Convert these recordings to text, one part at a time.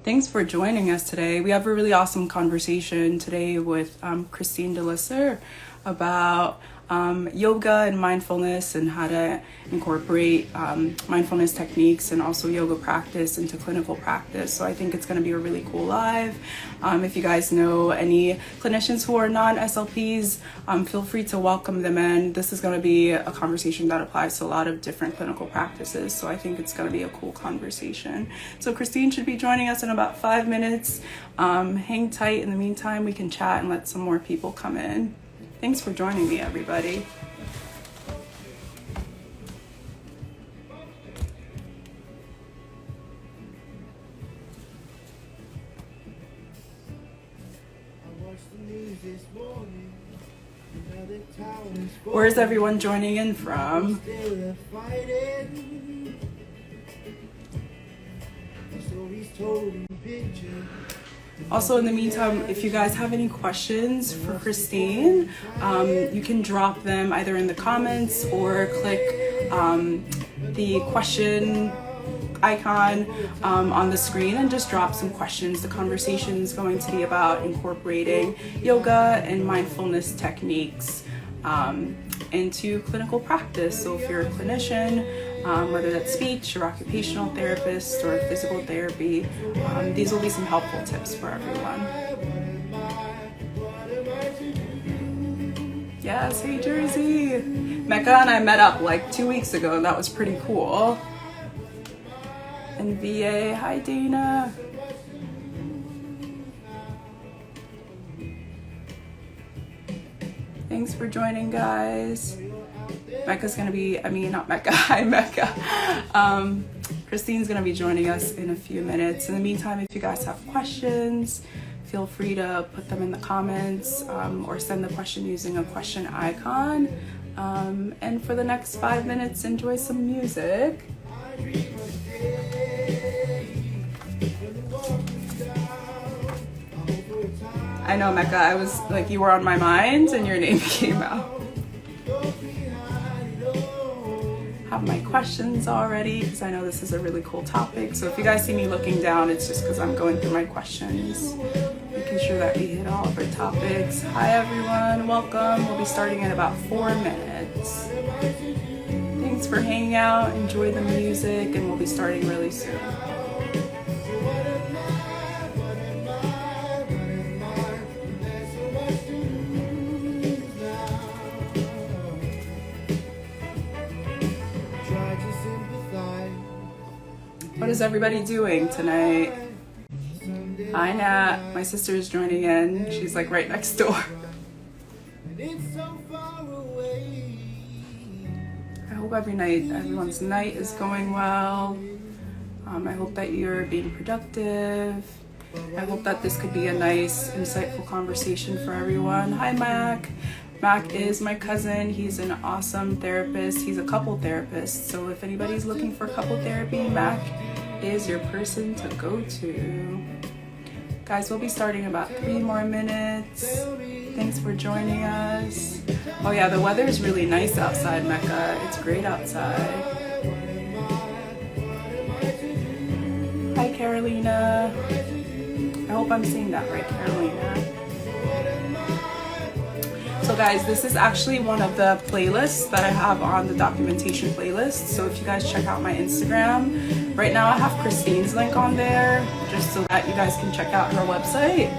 Thanks for joining us today. We have a really awesome conversation today with Christine DeLisser about yoga and mindfulness and how to incorporate mindfulness techniques and also yoga practice into clinical practice. So I think it's going to be a really cool live. If you guys know any clinicians who are non-SLPs, feel free to welcome them in. This is going to be a conversation that applies to a lot of different clinical practices. So I think it's going to be a cool conversation. So Christine should be joining us in about 5 minutes. Hang tight. In the meantime, we can chat and let some more people come in. Thanks for joining me, everybody. Where's everyone joining in from? Also, in the meantime, if you guys have any questions for Christine, you can drop them either in the comments or click the question icon on the screen and just drop some questions. The conversation is going to be about incorporating yoga and mindfulness techniques into clinical practice. So if you're a clinician, whether that's speech or occupational therapist or physical therapy, these will be some helpful tips for everyone. Yes, hey Jersey. Mecca and I met up like 2 weeks ago and that was pretty cool. And VA, hi Dana. Thanks for joining, guys. Mecca's gonna be, not Mecca, hi Mecca. Christine's gonna be joining us in a few minutes. In the meantime, if you guys have questions, feel free to put them in the comments or send the question using a question icon. And for the next 5 minutes, enjoy some music. I know, Mecca, I was like, you were on my mind and your name came out. Have my questions already because I know this is a really cool topic. So if you guys see me looking down, it's just because I'm going through my questions, making sure that we hit all of our topics. Hi everyone, welcome. We'll be starting in about 4 minutes. Thanks for hanging out, enjoy the music, and we'll be starting really soon. What is everybody doing tonight? Hi Nat, my sister is joining in. She's like right next door. I hope everyone's night is going well. I hope that you're being productive. I hope that this could be a nice, insightful conversation for everyone. Hi Mac. Mac is my cousin. He's an awesome therapist. He's a couple therapist. So if anybody's looking for couple therapy, Mac is your person to go to. Guys, we'll be starting in about 3 more minutes. Thanks for joining us. Oh yeah, the weather is really nice outside, Mecca. It's great outside. Hi, Carolina. I hope I'm saying that right, Carolina. So guys, this is actually one of the playlists that I have on the documentation playlist. So if you guys check out my Instagram, right now I have Christine's link on there just so that you guys can check out her website.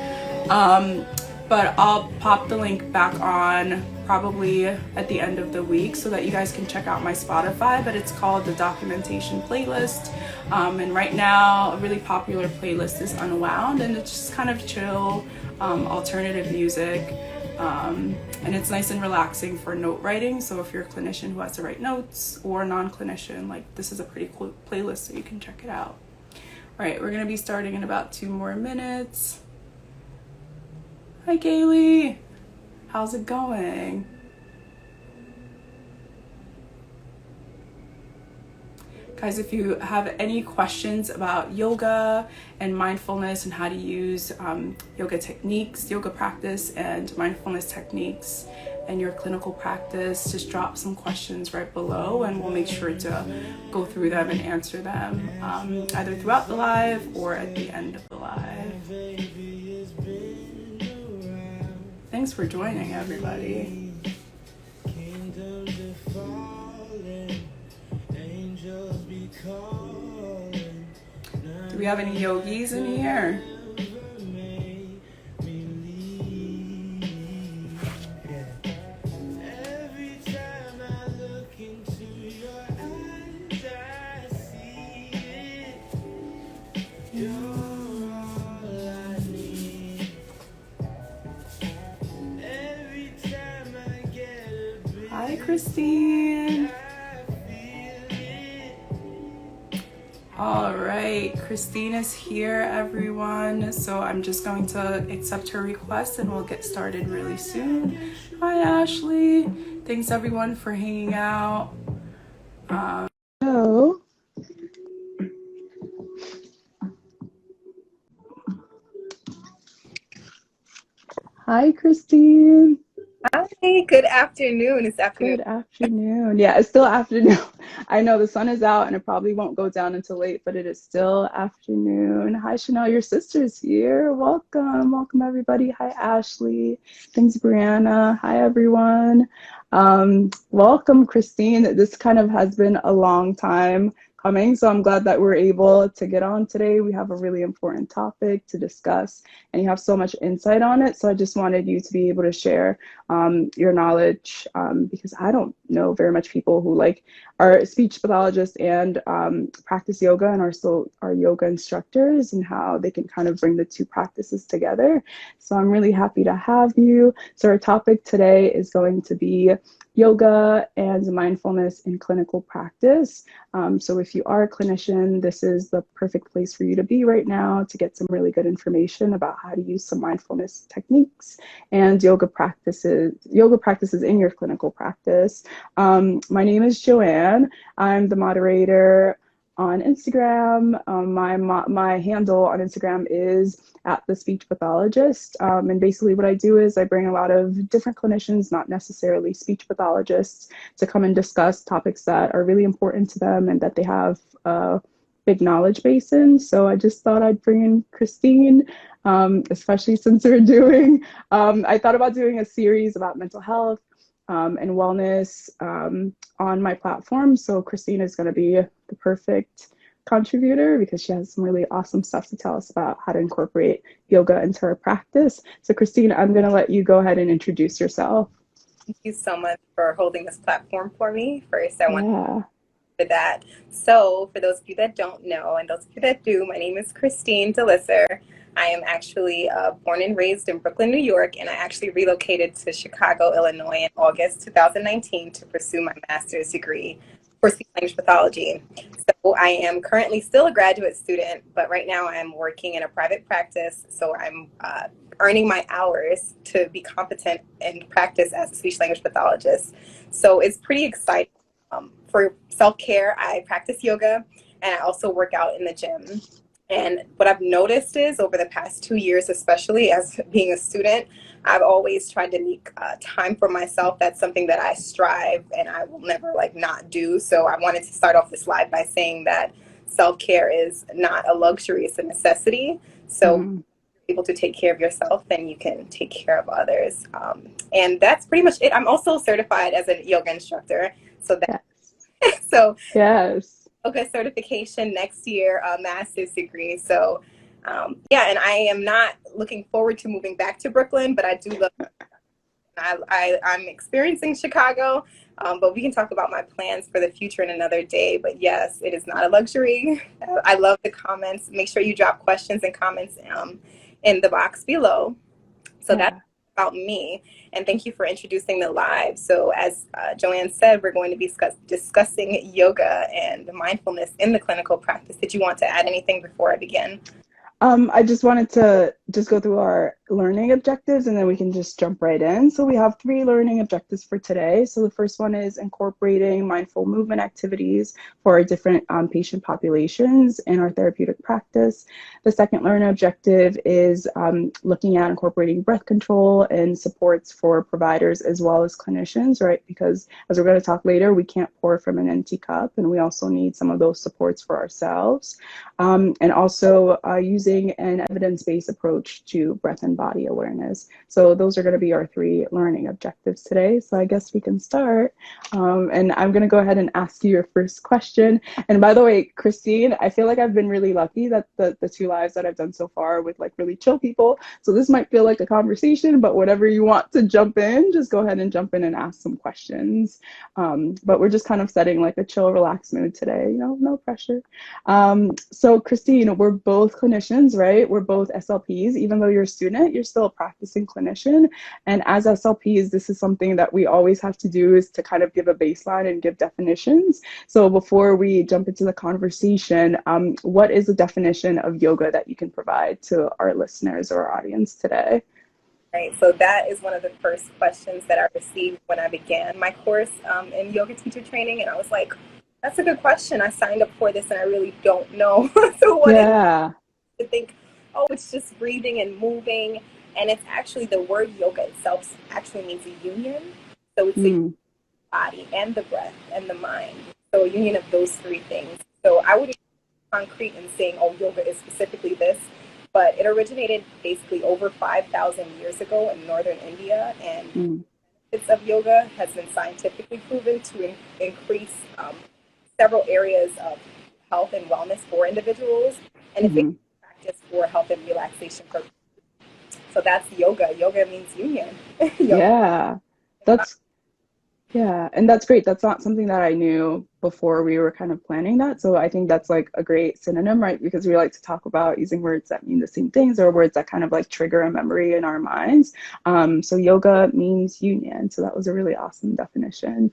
But I'll pop the link back on probably at the end of the week so that you guys can check out my Spotify, but it's called the documentation playlist. And right now a really popular playlist is Unwound, and it's just kind of chill, alternative music. And it's nice and relaxing for note writing. So if you're a clinician who has to write notes or a non-clinician, like this is a pretty cool playlist, so you can check it out. All right, we're gonna be starting in about 2 more minutes. Hi Kaylee, how's it going? Guys, if you have any questions about yoga and mindfulness and how to use yoga techniques, yoga practice and mindfulness techniques in your clinical practice, just drop some questions right below and we'll make sure to go through them and answer them either throughout the live or at the end of the live. Thanks for joining, everybody. Do we have any yogis in here? Hi, Christine. All right, Christine is here, everyone. So I'm just going to accept her request and we'll get started really soon. Hi, Ashley. Thanks, everyone, for hanging out. Hello. Hi, Christine. Hi, good afternoon. It's afternoon. Good afternoon. Yeah, it's still afternoon. I know the sun is out and it probably won't go down until late, but it is still afternoon. Hi, Chanel, your sister's here. Welcome. Welcome, everybody. Hi, Ashley. Thanks, Brianna. Hi, everyone. Welcome, Christine. This kind of has been a long time coming, so I'm glad that we're able to get on today. We have a really important topic to discuss and you have so much insight on it, so I just wanted you to be able to share your knowledge because I don't know very much people who are speech pathologists and practice yoga and are still are yoga instructors, and how they can kind of bring the two practices together. So I'm really happy to have you. So our topic today is going to be yoga and mindfulness in clinical practice. So if you are a clinician, this is the perfect place for you to be right now to get some really good information about how to use some mindfulness techniques and yoga practices in your clinical practice. My name is Joanne. I'm the moderator on Instagram. My handle on Instagram is @thespeechpathologist. And basically what I do is I bring a lot of different clinicians, not necessarily speech pathologists, to come and discuss topics that are really important to them and that they have a big knowledge base in. So I just thought I'd bring in Christine, especially since we're doing, I thought about doing a series about mental health and wellness on my platform. So Christine is going to be the perfect contributor because she has some really awesome stuff to tell us about how to incorporate yoga into her practice. So Christine, I'm going to let you go ahead and introduce yourself. Thank you so much for holding this platform for me. First, I want for that. So for those of you that don't know, and those of you that do, my name is Christine DeLisser. I am actually born and raised in Brooklyn, New York, and I actually relocated to Chicago, Illinois in August 2019 to pursue my master's degree for speech language pathology. So I am currently still a graduate student, but right now I'm working in a private practice. So I'm earning my hours to be competent and practice as a speech language pathologist. So it's pretty exciting. For self-care, I practice yoga and I also work out in the gym. And what I've noticed is over the past 2 years, especially as being a student, I've always tried to make time for myself. That's something that I strive and I will never not do. So I wanted to start off this live by saying that self-care is not a luxury, it's a necessity. So if you're able to take care of yourself, then you can take care of others. And that's pretty much it. I'm also certified as a yoga instructor. So that, so yes. Yoga certification next year, a master's degree. So yeah, and I am not looking forward to moving back to Brooklyn, but I do love I'm experiencing Chicago, but we can talk about my plans for the future in another day. But yes, it is not a luxury. I love the comments. Make sure you drop questions and comments in the box below. So that's about me. And thank you for introducing the live. So as Joanne said, we're going to be discussing yoga and mindfulness in the clinical practice. Did you want to add anything before I begin? I just wanted to just go through our learning objectives and then we can just jump right in. So we have 3 learning objectives for today. So the first one is incorporating mindful movement activities for our different patient populations in our therapeutic practice. The second learning objective is looking at incorporating breath control and supports for providers as well as clinicians, right? Because as we're going to talk later, we can't pour from an empty cup, and we also need some of those supports for ourselves. And also using an evidence-based approach to breath and body awareness. So those are going to be our 3 learning objectives today. So I guess we can start. And I'm going to go ahead and ask you your first question. And by the way, Christine, I feel like I've been really lucky that the 2 lives that I've done so far with like really chill people. So this might feel like a conversation, but whatever you want to jump in, just go ahead and jump in and ask some questions. But we're just kind of setting like a chill, relaxed mood today, no pressure. So Christine, we're both clinicians, right? We're both SLPs. Even though you're a student, you're still a practicing clinician. And as SLPs, this is something that we always have to do, is to kind of give a baseline and give definitions. So before we jump into the conversation, what is the definition of yoga that you can provide to our listeners or our audience today? Right, so that is one of the first questions that I received when I began my course in yoga teacher training, and I was like, that's a good question. I signed up for this and I really don't know. So what is to think, oh, it's just breathing and moving. And it's actually, the word yoga itself actually means a union. So it's the body and the breath and the mind. So a union of those 3 things. So I wouldn't be concrete in saying, oh, yoga is specifically this, but it originated basically over 5,000 years ago in northern India. And benefits of yoga has been scientifically proven to increase several areas of health and wellness for individuals, and effective practice for health and relaxation purposes. So that's yoga. Yoga means union. Yeah, and that's great. That's not something that I knew before we were kind of planning that. So I think that's like a great synonym, right? Because we like to talk about using words that mean the same things, or words that kind of like trigger a memory in our minds. So yoga means union. So that was a really awesome definition.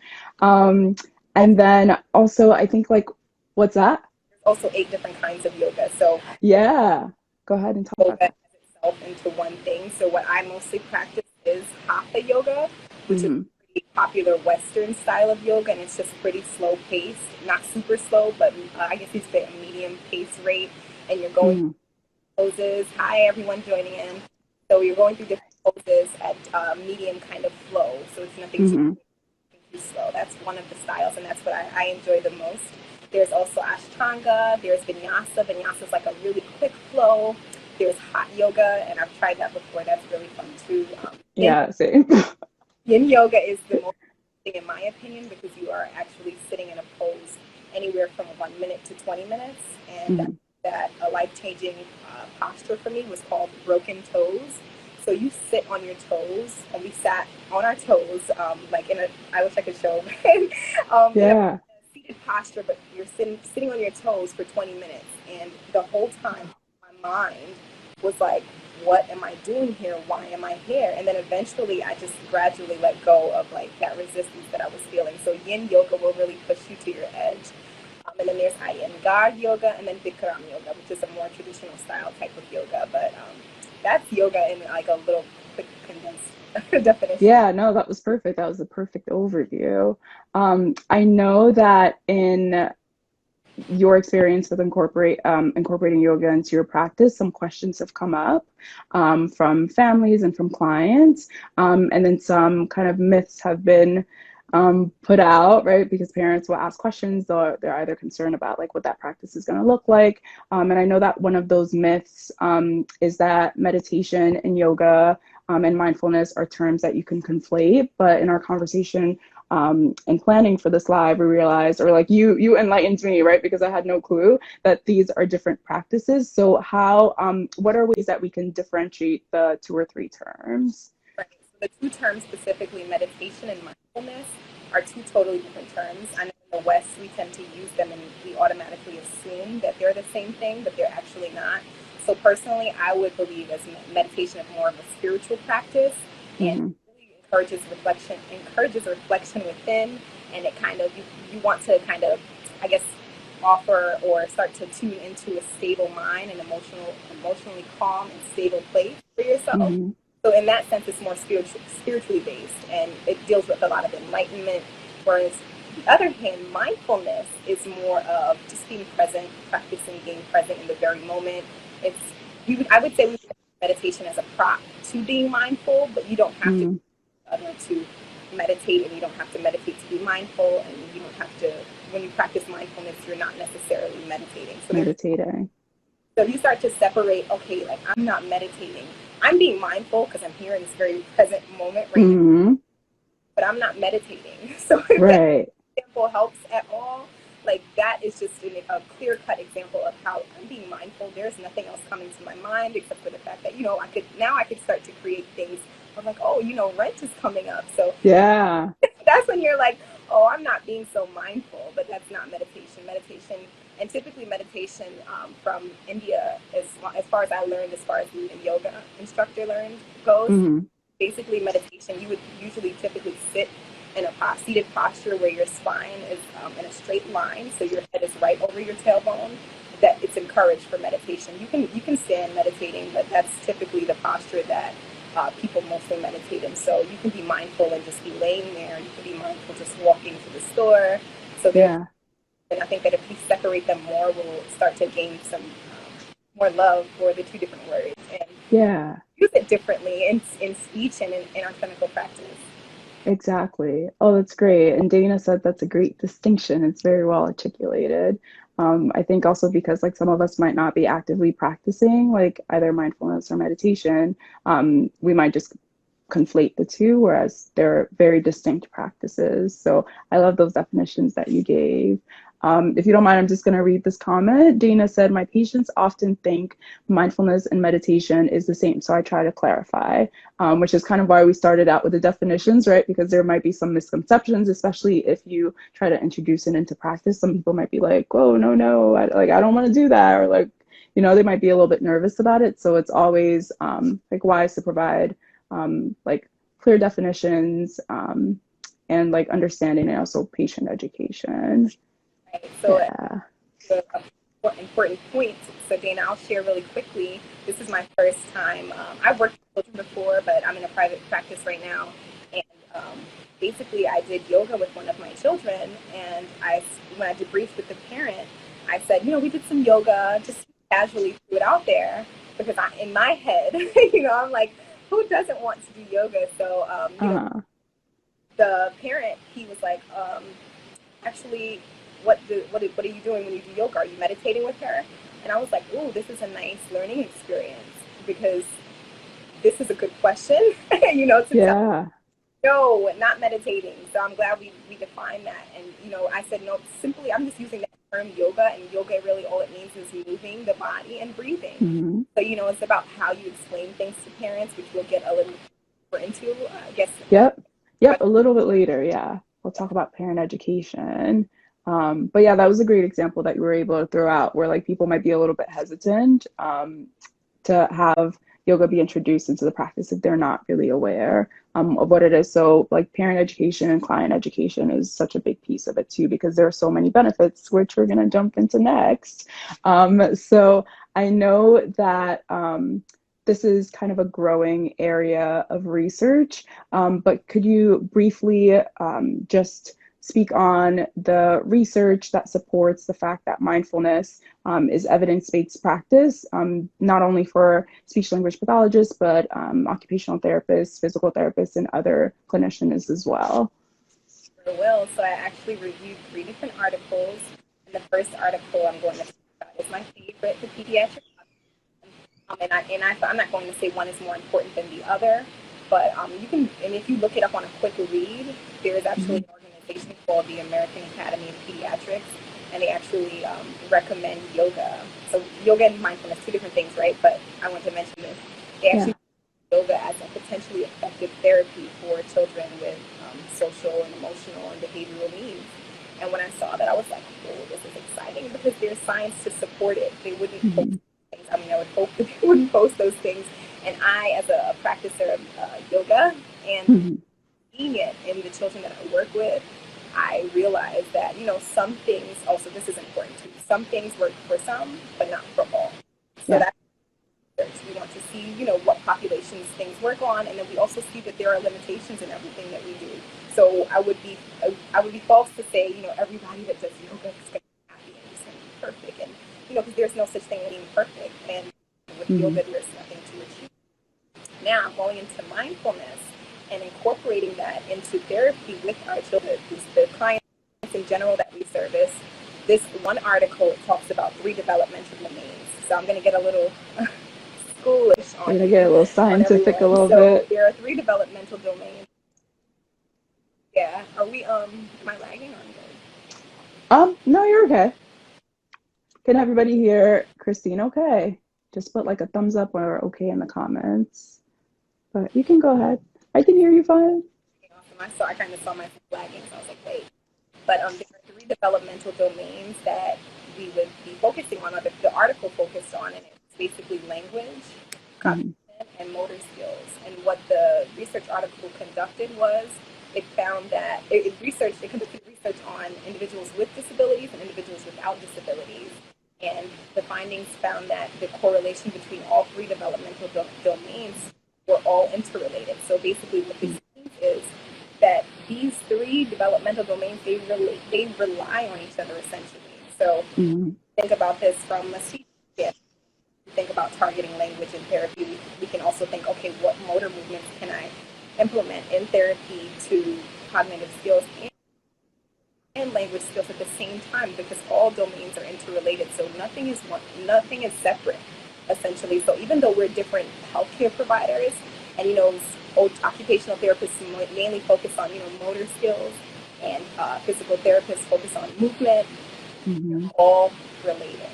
And then also, I think like, what's that? There's also 8 different kinds of yoga. So yeah, go ahead and talk about that. Itself into one thing. So what I mostly practice is hatha yoga, which is a pretty popular Western style of yoga, and it's just pretty slow paced, not super slow, but I guess you could say a medium pace rate. And you're going through poses. Hi, everyone joining in. So you're going through different poses at medium kind of flow. So it's nothing too slow. That's one of the styles, and that's what I enjoy the most. There's also Ashtanga. There's Vinyasa. Vinyasa is like a really quick flow. There's hot yoga, and I've tried that before. That's really fun too. Same. Yin yoga is the most thing in my opinion, because you are actually sitting in a pose anywhere from 1 minute to 20 minutes, and that a life-changing posture for me was called broken toes. So you sit on your toes, and we sat on our toes, like in a, I wish I could show, in a seated posture, but you're sitting on your toes for 20 minutes. And the whole time, my mind was like, what am I doing here? Why am I here? And then eventually, I just gradually let go of like that resistance that I was feeling. So yin yoga will really push you to your edge. And then there's Iyengar yoga, and then Bikram yoga, which is a more traditional style type of yoga. But that's yoga in like a little quick condensed definition. Yeah, no, that was perfect. That was a perfect overview. I know that in your experience with incorporating yoga into your practice, some questions have come up from families and from clients, and then some kind of myths have been put out, right? Because parents will ask questions, they're either concerned about like what that practice is going to look like. And I know that one of those myths is that meditation and yoga and mindfulness are terms that you can conflate. But in our conversation and planning for this live, we realized, or like you enlightened me, right? Because I had no clue that these are different practices. So what are ways that we can differentiate the 2 or 3 terms? Right. So the 2 terms, specifically meditation and mindfulness, are 2 totally different terms. I know in the West we tend to use them and we automatically assume that they're the same thing, but they're actually not. So personally, I would believe as meditation is more of a spiritual practice, and really encourages reflection within, and it kind of, you want to kind of, I guess, offer or start to tune into a stable mind and emotionally calm and stable place for yourself. Mm-hmm. So in that sense, it's more spiritually based, and it deals with a lot of enlightenment. Whereas the other hand, mindfulness is more of just being present, practicing being present in the very moment. I would say we use meditation as a prop to being mindful, but you don't have Mm-hmm. to meditate, and you don't have to meditate to be mindful, and you don't have to, when you practice mindfulness, you're not necessarily meditating. So you start to separate, okay, like I'm not meditating. I'm being mindful because I'm here in this very present moment right Mm-hmm. now, but I'm not meditating. So if Right. that example helps at all, like that is just a clear-cut example of how I'm being mindful. There's nothing else coming to my mind except for the fact that, I could start to create things. I'm like, oh, rent is coming up. So Yeah. that's when you're like, oh, I'm not being so mindful, but that's not meditation. And typically meditation from India, as far as I learned, as far as the yoga instructor goes, Mm-hmm. basically meditation, you would usually typically sit in a seated posture where your spine is in a straight line, so your head is right over your tailbone. That it's encouraged for meditation. You can stand meditating, but that's typically the posture that people mostly meditate in. So you can be mindful and just be laying there. You can be mindful just walking to the store. So and I think that if we separate them more, we'll start to gain some more love for the two different words and use it differently in speech and in our clinical practice. Exactly. Oh, that's great. And Dana said that's a great distinction. It's very well articulated. I think also because like some of us might not be actively practicing like either mindfulness or meditation, we might just conflate the two, whereas they're very distinct practices. So I love those definitions that you gave. If you don't mind, I'm just going to read this comment. Dana said, my patients often think mindfulness and meditation is the same. So I try to clarify, which is kind of why we started out with the definitions, right? Because there might be some misconceptions, especially if you try to introduce it into practice. Some people might be like, whoa, no, I don't want to do that. Or like, they might be a little bit nervous about it. So it's always like wise to provide like clear definitions and like understanding and also patient education. Right. So the important point. So Dana, I'll share really quickly. This is my first time. I've worked with children before, but I'm in a private practice right now. And basically, I did yoga with one of my children, and when I debriefed with the parent, I said, we did some yoga, just casually threw it out there because in my head, I'm like, who doesn't want to do yoga? So, the parent, he was like, actually, what are you doing when you do yoga? Are you meditating with her? And I was like, ooh, this is a nice learning experience because this is a good question, tell. No, not meditating. So I'm glad we defined that. And, I said, no, simply, I'm just using that term yoga, and yoga really all it means is moving the body and breathing. Mm-hmm. So, it's about how you explain things to parents, which we'll get a little more into, I guess. Yep. A little bit later. Yeah. We'll talk about parent education. But yeah, that was a great example that you were able to throw out where like people might be a little bit hesitant to have yoga be introduced into the practice if they're not really aware of what it is. So like parent education and client education is such a big piece of it too, because there are so many benefits, which we're going to jump into next. So I know that this is kind of a growing area of research, but could you briefly just speak on the research that supports the fact that mindfulness is evidence-based practice, not only for speech-language pathologists, but occupational therapists, physical therapists, and other clinicians as well? Sure will. So I actually reviewed 3 different articles. And the first article I'm going to talk about is my favorite, the pediatric. I'm not going to say one is more important than the other, but if you look it up on a quick read, there is actually an organization called the American Academy of Pediatrics, and they actually recommend yoga. So yoga and mindfulness, 2 different things, right? But I want to mention this. They actually yoga as a potentially effective therapy for children with social and emotional and behavioral needs. And when I saw that, I was like, oh, this is exciting because there's science to support it. They wouldn't post things. I mean, I would hope that they wouldn't post those things. And I, as a practicer of yoga and seeing it in the children that I work with, I realized that, some things, also this is important too, some things work for some, but not for all. So that's we want to see, what populations things work on, and then we also see that there are limitations in everything that we do. So I would be false to say, everybody that does yoga is going to be happy and is going to be perfect, and because there's no such thing as being perfect, and with yoga there's nothing to achieve. Now going into mindfulness and incorporating that into therapy with our children, the clients in general that we service. This one article talks about 3 developmental domains. So I'm going to get a little schoolish on You're gonna get a little scientific a little bit. There are 3 developmental domains. Yeah. Are we am I lagging or good? No, you're okay. Can everybody hear Christine okay? Just put like a thumbs up or okay in the comments. But you can go ahead. I can hear you fine. Awesome. I kind of saw myself lagging, so I was like, wait. But there are 3 developmental domains that we would be focusing on, or the article focused on, and it's basically language, cognition, and motor skills. And what the research article conducted was, it found that it conducted research on individuals with disabilities and individuals without disabilities. And the findings found that the correlation between all 3 developmental domains were all interrelated. So basically what this means is that these 3 developmental domains, they rely on each other essentially. So think about this from a teacher. Think about targeting language in therapy. We can also think, okay, what motor movements can I implement in therapy to cognitive skills and language skills at the same time, because all domains are interrelated. So nothing is separate, essentially. So even though we're different healthcare providers, and occupational therapists mainly focus on motor skills, and physical therapists focus on movement, all related.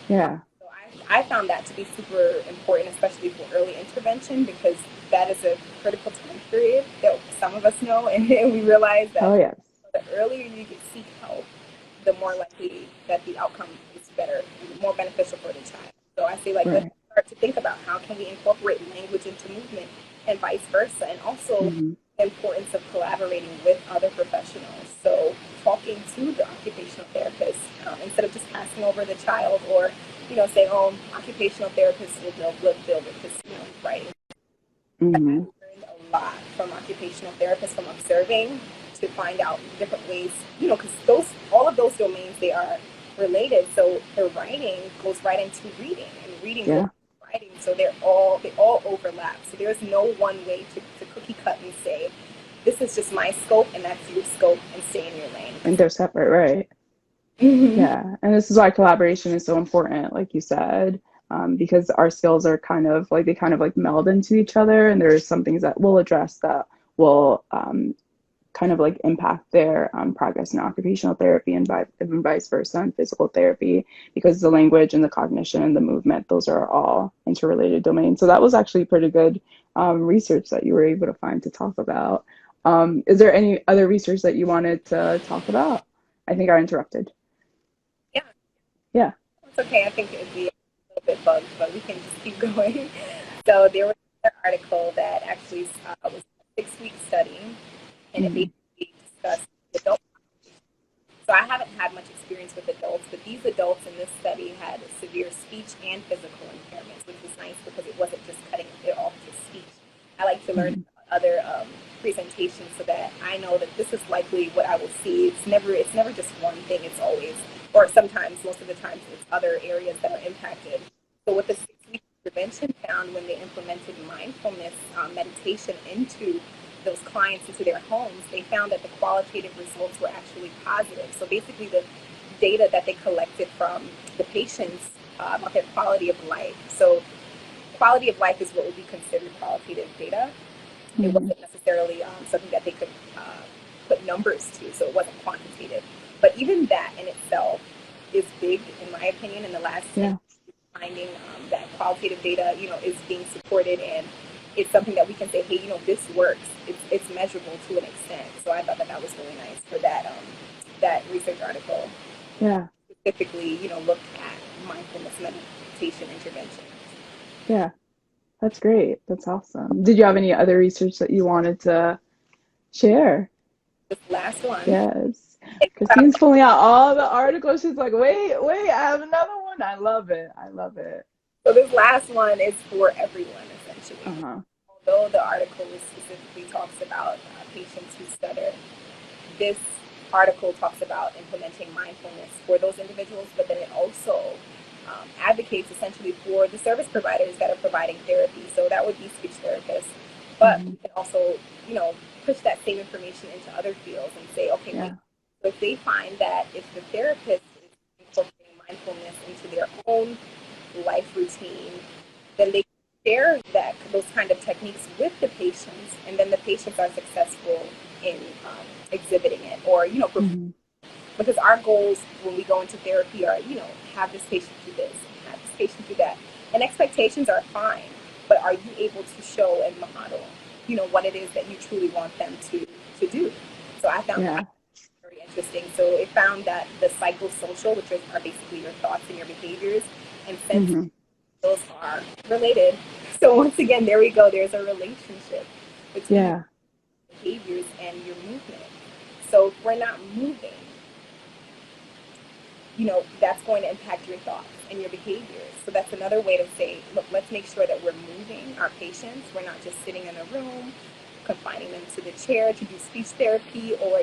Yeah. So I found that to be super important, especially for early intervention, because that is a critical time period that some of us know, and we realize that the earlier you can seek help, the more likely that the outcome is better, more beneficial for the child. So I say, let's start to think about how can we incorporate language into movement and vice versa, and also the importance of collaborating with other professionals. So talking to the occupational therapist instead of just passing over the child, or saying, oh, occupational therapists will build it, because writing. I learned a lot from occupational therapists, from observing, to find out different ways, because all of those domains, they are related. So the writing goes right into reading, and reading goes into writing. So they all overlap. So there's no one way to cookie cut and say, this is just my scope and that's your scope, and stay in your lane. And they're separate, right? Yeah. And this is why collaboration is so important, like you said, because our skills are kind of like meld into each other, and there's some things that we'll address that will kind of like impact their progress in occupational therapy, and vice versa in physical therapy, because the language and the cognition and the movement, those are all interrelated domains. So that was actually pretty good research that you were able to find to talk about. Is there any other research that you wanted to talk about? I think I interrupted. Yeah. It's okay. I think it'd be a little bit bugged, but we can just keep going. So there was an article that actually was a 6-week study, and it basically discussed adult population. So I haven't had much experience with adults, but these adults in this study had severe speech and physical impairments, which was nice because it wasn't just cutting it off to speech. I like to learn other presentations, so that I know that this is likely what I will see. It's never just one thing. It's always, or sometimes, most of the times, it's other areas that are impacted. So what the 6-week intervention found when they implemented mindfulness meditation into those clients, into their homes, they found that the qualitative results were actually positive. So basically the data that they collected from the patients about their quality of life. So quality of life is what would be considered qualitative data. It wasn't necessarily something that they could put numbers to, so it wasn't quantitative. But even that in itself is big, in my opinion, in the last 10 years, finding that qualitative data, is being supported, and it's something that we can say, hey, this works. It's measurable to an extent. So I thought that was really nice for that research article. Yeah. Specifically, looked at mindfulness meditation interventions. Yeah. That's great. That's awesome. Did you have any other research that you wanted to share? This last one. Yes. Christine's pulling out all the articles. She's like, wait, I have another one. I love it. So this last one is for everyone, essentially. Uh-huh. Although the article specifically talks about patients who stutter, this article talks about implementing mindfulness for those individuals, but then it also advocates essentially for the service providers that are providing therapy. So that would be speech therapists, but we can also, push that same information into other fields and say, okay, wait, so if they find that if the therapist is incorporating mindfulness into their own life routine, then they share those kind of techniques with the patients, and then the patients are successful in exhibiting it, or because our goals when we go into therapy are have this patient do this, have this patient do that, and expectations are fine, but are you able to show and model what it is that you truly want them to do? So I found that very interesting. So it found that the psychosocial, which are basically your thoughts and your behaviors, and sense, those are related. So once again, there we go. There's a relationship between your behaviors and your movement. So if we're not moving, that's going to impact your thoughts and your behaviors. So that's another way to say, look, let's make sure that we're moving our patients. We're not just sitting in a room, confining them to the chair to do speech therapy, or,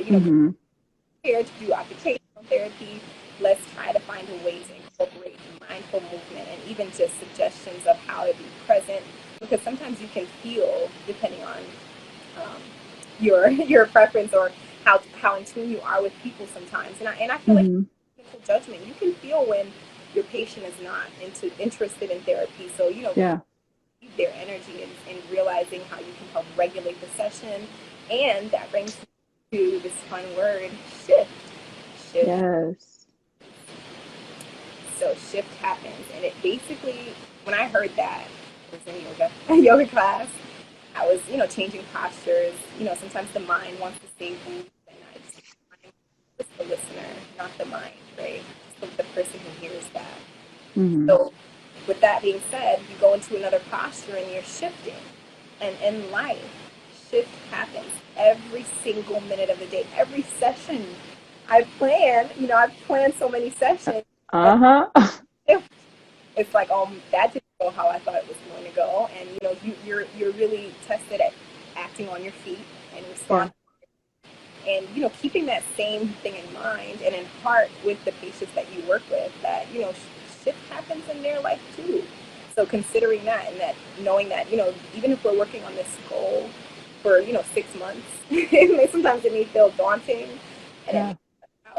chair to do occupational therapy. Let's try to find a way to incorporate mindful movement and even just suggestions of how to be present, because sometimes you can feel, depending on your preference or how in tune you are with people sometimes. And I feel like judgment, you can feel when your patient is not interested in therapy. So, their energy and realizing how you can help regulate the session. And that brings me to this fun word, shift. Yes. So shift happens. And it basically, when I heard that, I was in yoga class, I was, changing postures. Sometimes the mind wants to say things, and I'm just the listener, not the mind, right? Just the person who hears that. So with that being said, you go into another posture and you're shifting. And in life, shift happens every single minute of the day, every session. I've planned so many sessions. It's like, that didn't go how I thought it was going to go. And, you're really tested at acting on your feet and responding. And, keeping that same thing in mind and in heart with the patients that you work with, that, shift happens in their life too. So considering that, and that knowing that, even if we're working on this goal for, 6 months, sometimes it may feel daunting. And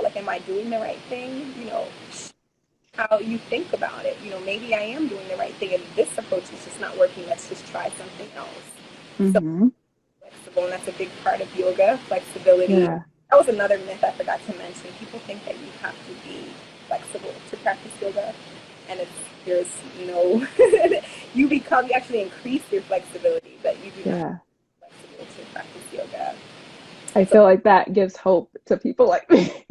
like, am I doing the right thing? How you think about it. Maybe I am doing the right thing, and this approach is just not working. Let's just try something else. So flexible, and that's a big part of yoga, flexibility. That was another myth I forgot to mention. People think that you have to be flexible to practice yoga, and there's no you actually increase your flexibility, but you do not be flexible to practice yoga. I feel like that gives hope to people like me.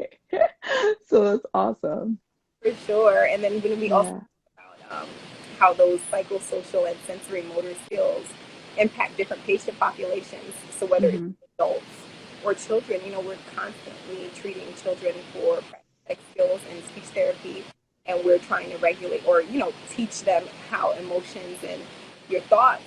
So that's awesome. For sure. And then when we also talk about how those psychosocial and sensory motor skills impact different patient populations. So whether it's adults or children, we're constantly treating children for pragmatic skills and speech therapy, and we're trying to regulate or, teach them how emotions and your thoughts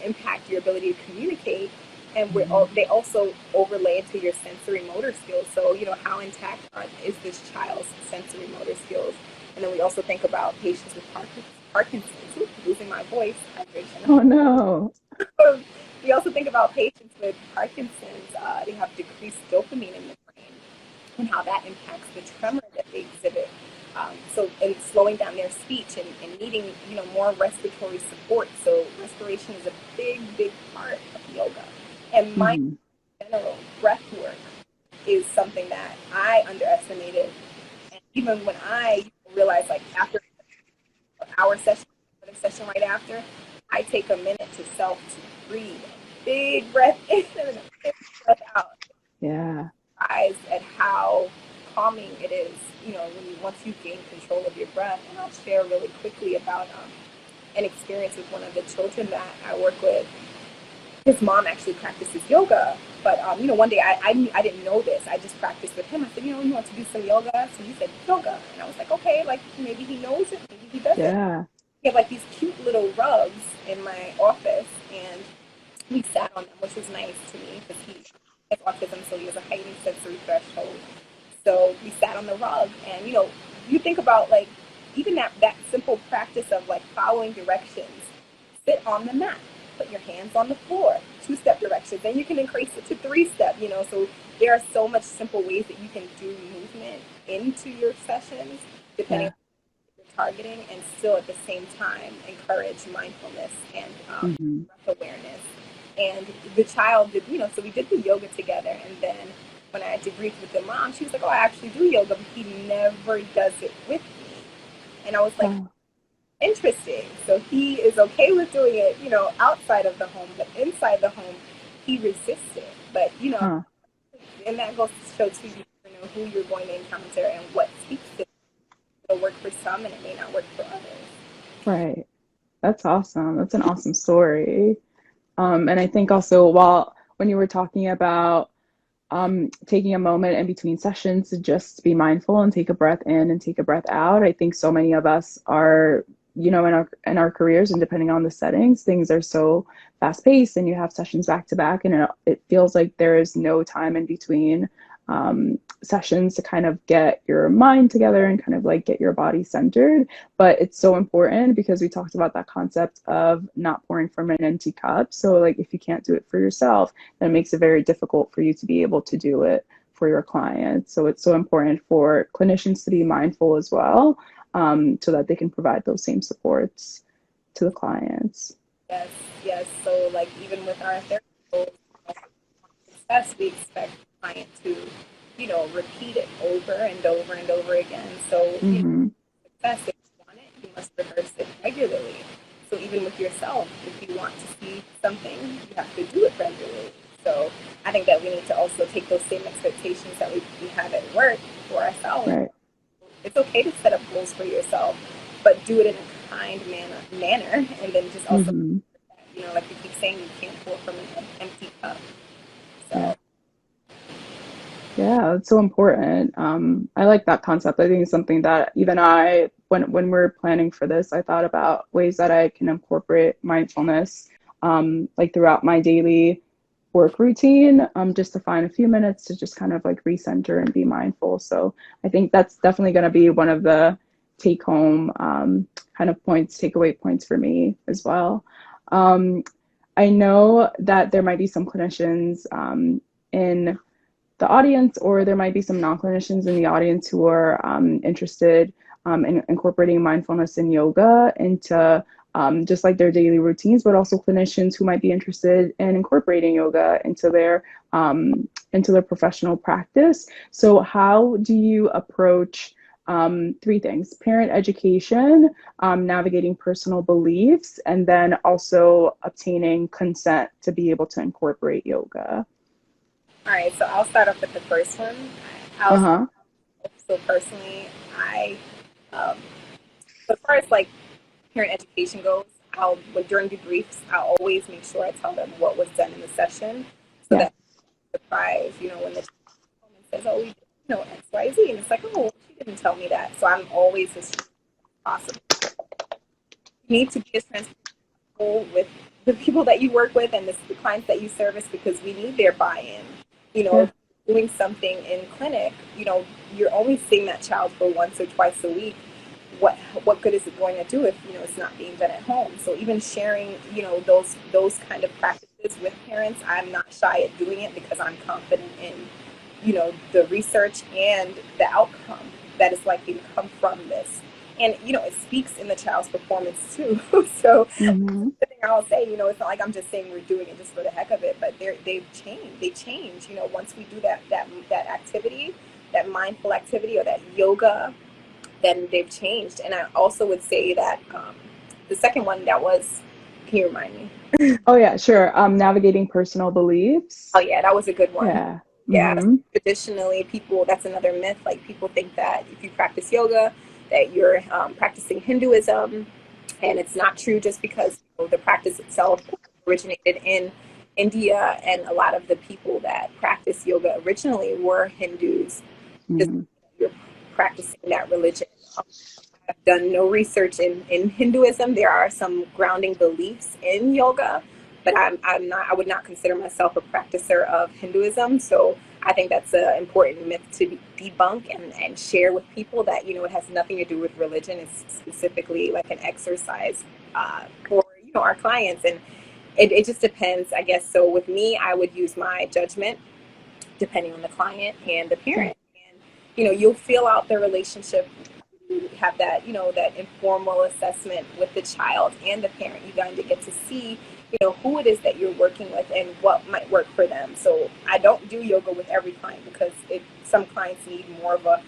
impact your ability to communicate. And they also overlay into your sensory motor skills. So, how intact is this child's sensory motor skills? And then we also think about patients with Parkinson's. Ooh, losing my voice. Hydration. Oh, no. We also think about patients with Parkinson's. They have decreased dopamine in the brain, and how that impacts the tremor that they exhibit. And slowing down their speech and needing, more respiratory support. So respiration is a big, big part of yoga. And mind in general, breath work is something that I underestimated. And even when I realized, like, after our session, the session right after, I take a minute to breathe. A big breath in and a big breath out. Yeah. Surprised at how calming it is, once you gain control of your breath. And I'll share really quickly about an experience with one of the children that I work with. his mom actually practices yoga. But, one day I didn't know this. I just practiced with him. I said, you want to do some yoga? So he said, yoga. And I was like, okay, like maybe he knows it, maybe he doesn't. Yeah. He had like these cute little rugs in my office, and we sat on them, which was nice to me because he has autism, so he has a heightened sensory threshold. So we sat on the rug, and you think about like even that simple practice of like following directions. Sit on the mat, put your hands on the floor, 2-step directions. Then you can increase it to 3-step. So there are so much simple ways that you can do movement into your sessions, depending on what you're targeting, and still at the same time encourage mindfulness and breath awareness. And the child did, so we did the yoga together. And then when I debriefed with the mom, she was like, oh, I actually do yoga, but he never does it with me. And I was like, interesting. So he is okay with doing it, outside of the home, but inside the home, he resists it. But, and that goes to show too, you know who you're going to encounter and what speaks to it. It'll work for some and it may not work for others. Right. That's awesome. That's an awesome story. And I think also when you were talking about taking a moment in between sessions to just be mindful and take a breath in and take a breath out, I think so many of us are, in our careers, and depending on the settings, things are so fast paced and you have sessions back to back, and it feels like there is no time in between sessions to kind of get your mind together and kind of like get your body centered. But it's so important because we talked about that concept of not pouring from an empty cup. So like if you can't do it for yourself, then it makes it very difficult for you to be able to do it for your clients. So it's so important for clinicians to be mindful as well, so that they can provide those same supports to the clients. Yes. So like even with our therapy success, we expect the client to, repeat it over and over and over again. So success, if you want it, you must rehearse it regularly. So even with yourself, if you want to see something, you have to do it regularly. So I think that we need to also take those same expectations that we have at work for ourselves. Right. It's okay to set up goals for yourself, but do it in a kind manner, and then just also, like you keep saying, you can't pour from an empty cup. So. Yeah, it's so important. I like that concept. I think it's something that even when we're planning for this, I thought about ways that I can incorporate mindfulness, like throughout my daily work routine, just to find a few minutes to just kind of like recenter and be mindful. So I think that's definitely going to be one of the take home kind of takeaway points for me as well. I know that there might be some clinicians in the audience, or there might be some non-clinicians in the audience who are interested in incorporating mindfulness and yoga into just like their daily routines, but also clinicians who might be interested in incorporating yoga into their professional practice. So how do you approach 3 things: parent education, navigating personal beliefs, and then also obtaining consent to be able to incorporate yoga? All right, so I'll start off with the first one. So personally, as far as like parent education goes, during debriefs, I'll always make sure I tell them what was done in the session, so that I'm surprised, when the child says, "Oh, we did, X, Y, Z," and it's like, "Oh, she didn't tell me that." So I'm always as possible. You need to be as transparent with the people that you work with and the clients that you service, because we need their buy-in. Doing something in clinic, you're only seeing that child for once or twice a week. What good is it going to do if it's not being done at home? So even sharing those kind of practices with parents, I'm not shy at doing it because I'm confident in the research and the outcome that is likely to come from this. And it speaks in the child's performance too. So the thing I'll say, it's not like I'm just saying we're doing it just for the heck of it, but they've changed. They change. Once we do that activity, that mindful activity or that yoga, then they've changed. And I also would say that the second one that was, can you remind me? Oh yeah, sure. Navigating personal beliefs. Oh yeah, that was a good one. Yeah. Yeah. Traditionally, that's another myth. Like people think that if you practice yoga, that you're practicing Hinduism, and it's not true. Just because the practice itself originated in India, and a lot of the people that practice yoga originally were Hindus. Just you're practicing that religion. I've done no research in Hinduism. There are some grounding beliefs in yoga, but I would not consider myself a practicer of Hinduism. So I think that's an important myth to debunk and share with people that, it has nothing to do with religion. It's specifically like an exercise for, our clients. And it just depends, I guess. So with me, I would use my judgment depending on the client and the parent. And, you'll feel out the relationship. You have that, that informal assessment with the child and the parent. You kind of get to see, who it is that you're working with and what might work for them. So I don't do yoga with every client because some clients need more of a,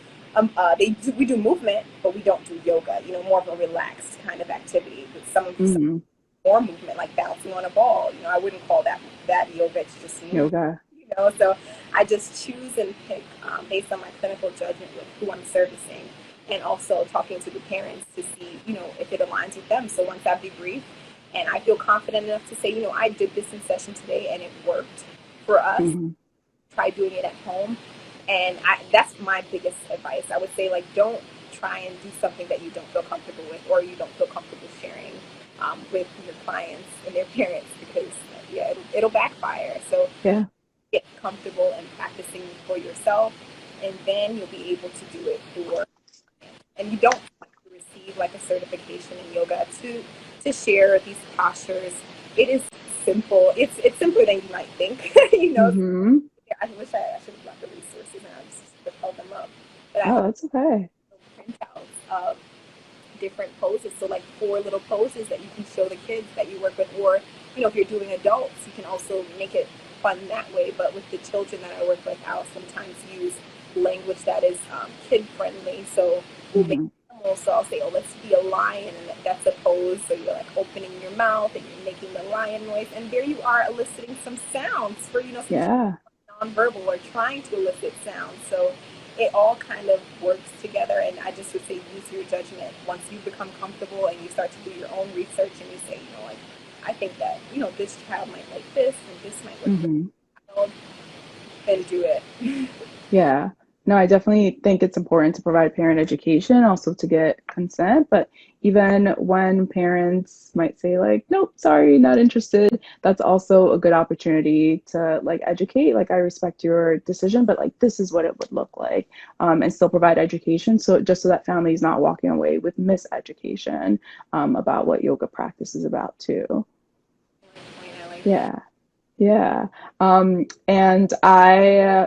we do movement, but we don't do yoga, more of a relaxed kind of activity. But some more movement, like bouncing on a ball. I wouldn't call that yoga. It's just yoga. So I just choose and pick based on my clinical judgment with who I'm servicing, and also talking to the parents to see, if it aligns with them. So once I debrief and I feel confident enough to say, I did this in session today and it worked for us, try doing it at home. And that's my biggest advice. I would say, like, don't try and do something that you don't feel comfortable with or you don't feel comfortable sharing with your clients and their parents, because it'll backfire. So get comfortable in practicing for yourself, and then you'll be able to do it for. And you don't have to receive like a certification in yoga to share these postures. It is simple. It's simpler than you might think. I wish I should have got the resources and I just held them up. But that's okay. Printouts of different poses. So like 4 little poses that you can show the kids that you work with, or if you're doing adults, you can also make it fun that way. But with the children that I work with, I'll sometimes use language that is kid friendly. So we'll make animals. So I'll say, let's be a lion, and that's a pose. So you're like opening your mouth and you're making the lion noise, and there you are eliciting some sounds for some nonverbal or trying to elicit sounds. So it all kind of works together, and I just would say use your judgment once you become comfortable and you start to do your own research and you say, like, I think that, this child might like this and this might work for this child, then do it. Yeah. No, I definitely think it's important to provide parent education, also to get consent. But even when parents might say like, nope, sorry, not interested, that's also a good opportunity to like educate. Like, I respect your decision, but like, this is what it would look like, and still provide education. So just so that family is not walking away with miseducation about what yoga practice is about too. Yeah. And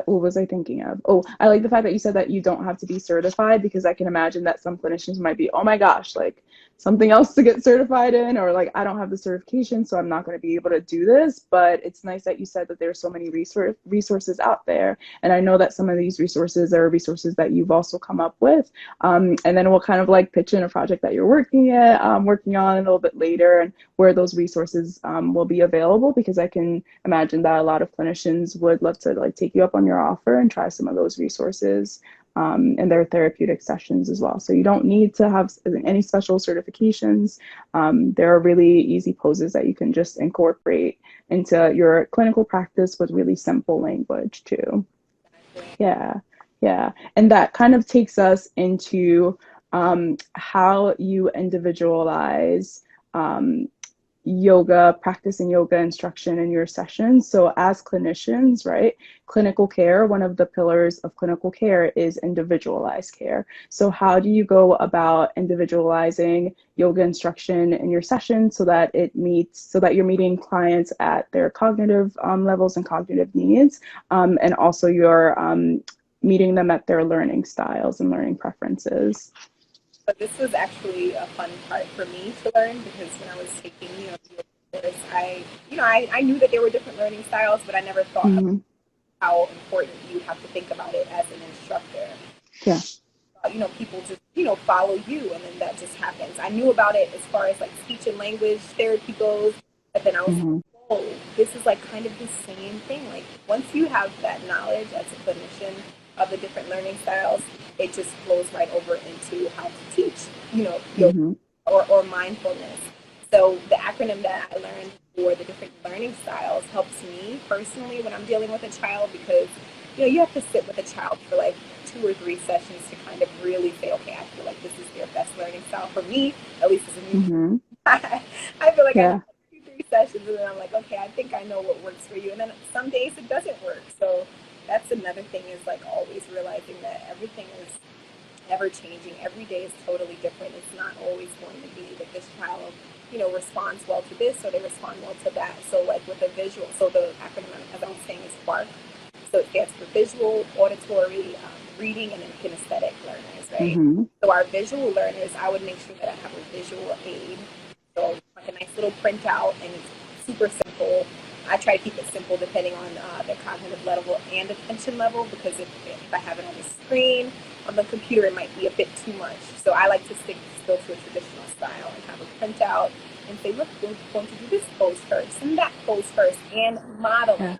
what was I thinking of? Oh, I like the fact that you said that you don't have to be certified, because I can imagine that some clinicians might be, oh my gosh, like something else to get certified in, or like, I don't have the certification, so I'm not going to be able to do this. But it's nice that you said that there's so many resources out there. And I know that some of these resources are resources that you've also come up with. And then we'll kind of like pitch in a project that you're working on a little bit later, and where those resources will be available, because I can imagine that a lot of clinicians would love to like take you up on your offer and try some of those resources in their therapeutic sessions as well. So you don't need to have any special certifications. There are really easy poses that you can just incorporate into your clinical practice with really simple language too. Yeah. And that kind of takes us into how you individualize practicing yoga instruction in your sessions. So as clinicians, right, clinical care, one of the pillars of clinical care is individualized care. So how do you go about individualizing yoga instruction in your session so that you're meeting clients at their cognitive levels and cognitive needs, and also you're meeting them at their learning styles and learning preferences? But this was actually a fun part for me to learn, because when I was taking, the course, I knew that there were different learning styles, but I never thought of how important you have to think about it as an instructor. Yeah. People just, follow you, and then that just happens. I knew about it as far as like speech and language therapy goes, but then I was like, oh, this is like kind of the same thing. Like, once you have that knowledge as a clinician of the different learning styles, it just flows right over into how to teach, yoga or mindfulness. So the acronym that I learned for the different learning styles helps me personally when I'm dealing with a child, because you have to sit with a child for like 2 or 3 sessions to kind of really say, okay, I feel like this is their best learning style for me, at least as a new. I feel like I need 2, 3 sessions, and then I'm like, okay, I think I know what works for you. And then some days it doesn't work. So that's another thing, is like always realizing that everything is ever changing. Every day is totally different. It's not always going to be that this child, responds well to this or they respond well to that. So like with the visual, so the acronym, as I was saying, is SPARK. So it stands for visual, auditory, reading, and then kinesthetic learners, right? So our visual learners, I would make sure that I have a visual aid. So like a nice little printout, and it's super simple. I try to keep it simple depending on their cognitive level and attention level, because if I have it on the screen, on the computer, it might be a bit too much. So I like to stick still to a traditional style and have a printout and say, look, we're going to do this pose first and that pose first, and modeling.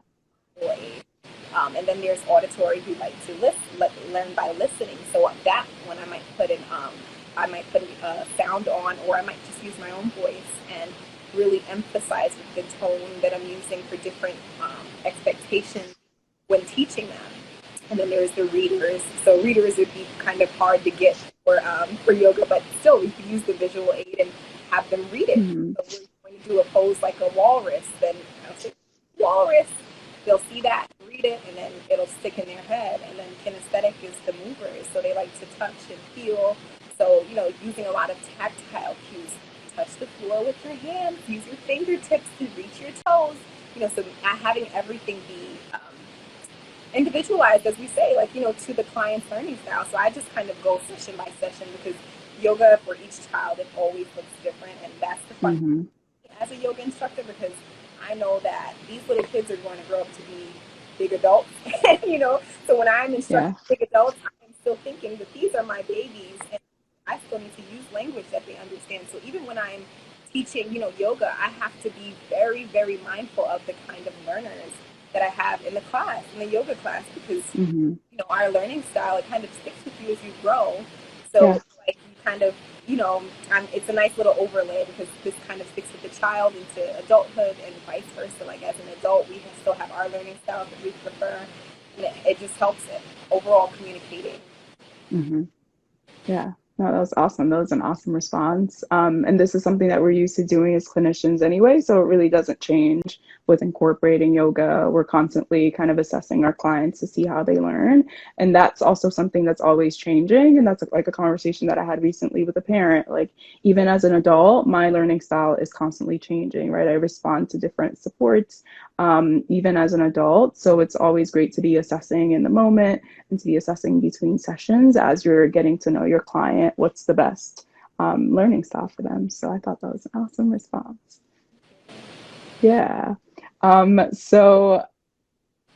And then there's auditory, who like to learn by listening. So that one I might put a sound on, or I might just use my own voice and really emphasize with the tone that I'm using for different expectations when teaching them. And then there's the readers. So readers would be kind of hard to get for yoga, but still we could use the visual aid and have them read it. So we're going to do a pose like a walrus, then I'll say walrus. They'll see that, read it, and then it'll stick in their head. And then kinesthetic is the movers, so they like to touch and feel. So using a lot of tactile cues. Touch the floor with your hands. Use your fingertips to reach your toes. So having everything be individualized, as we say, to the client's learning style. So I just kind of go session by session, because yoga for each child, it always looks different, and that's the fun as a yoga instructor, because I know that these little kids are going to grow up to be big adults. So when I'm instructing big adults, I'm still thinking that these are my babies, and I still need to use language that they understand. So even when I'm teaching, yoga, I have to be very, very mindful of the kind of learners that I have in the class, in the yoga class, because our learning style, it kind of sticks with you as you grow. So like you kind of, it's a nice little overlay, because this kind of sticks with the child into adulthood, and vice versa. Like as an adult, we still have our learning styles that we prefer, and it just helps it overall communicating. Yeah. No, that was awesome. That was an awesome response. And this is something that we're used to doing as clinicians anyway, so it really doesn't change with incorporating yoga. We're constantly kind of assessing our clients to see how they learn. And that's also something that's always changing. And that's like a conversation that I had recently with a parent. Like, even as an adult, my learning style is constantly changing, right? I respond to different supports, even as an adult. So it's always great to be assessing in the moment and to be assessing between sessions as you're getting to know your client, what's the best learning style for them. So I thought that was an awesome response. Yeah. So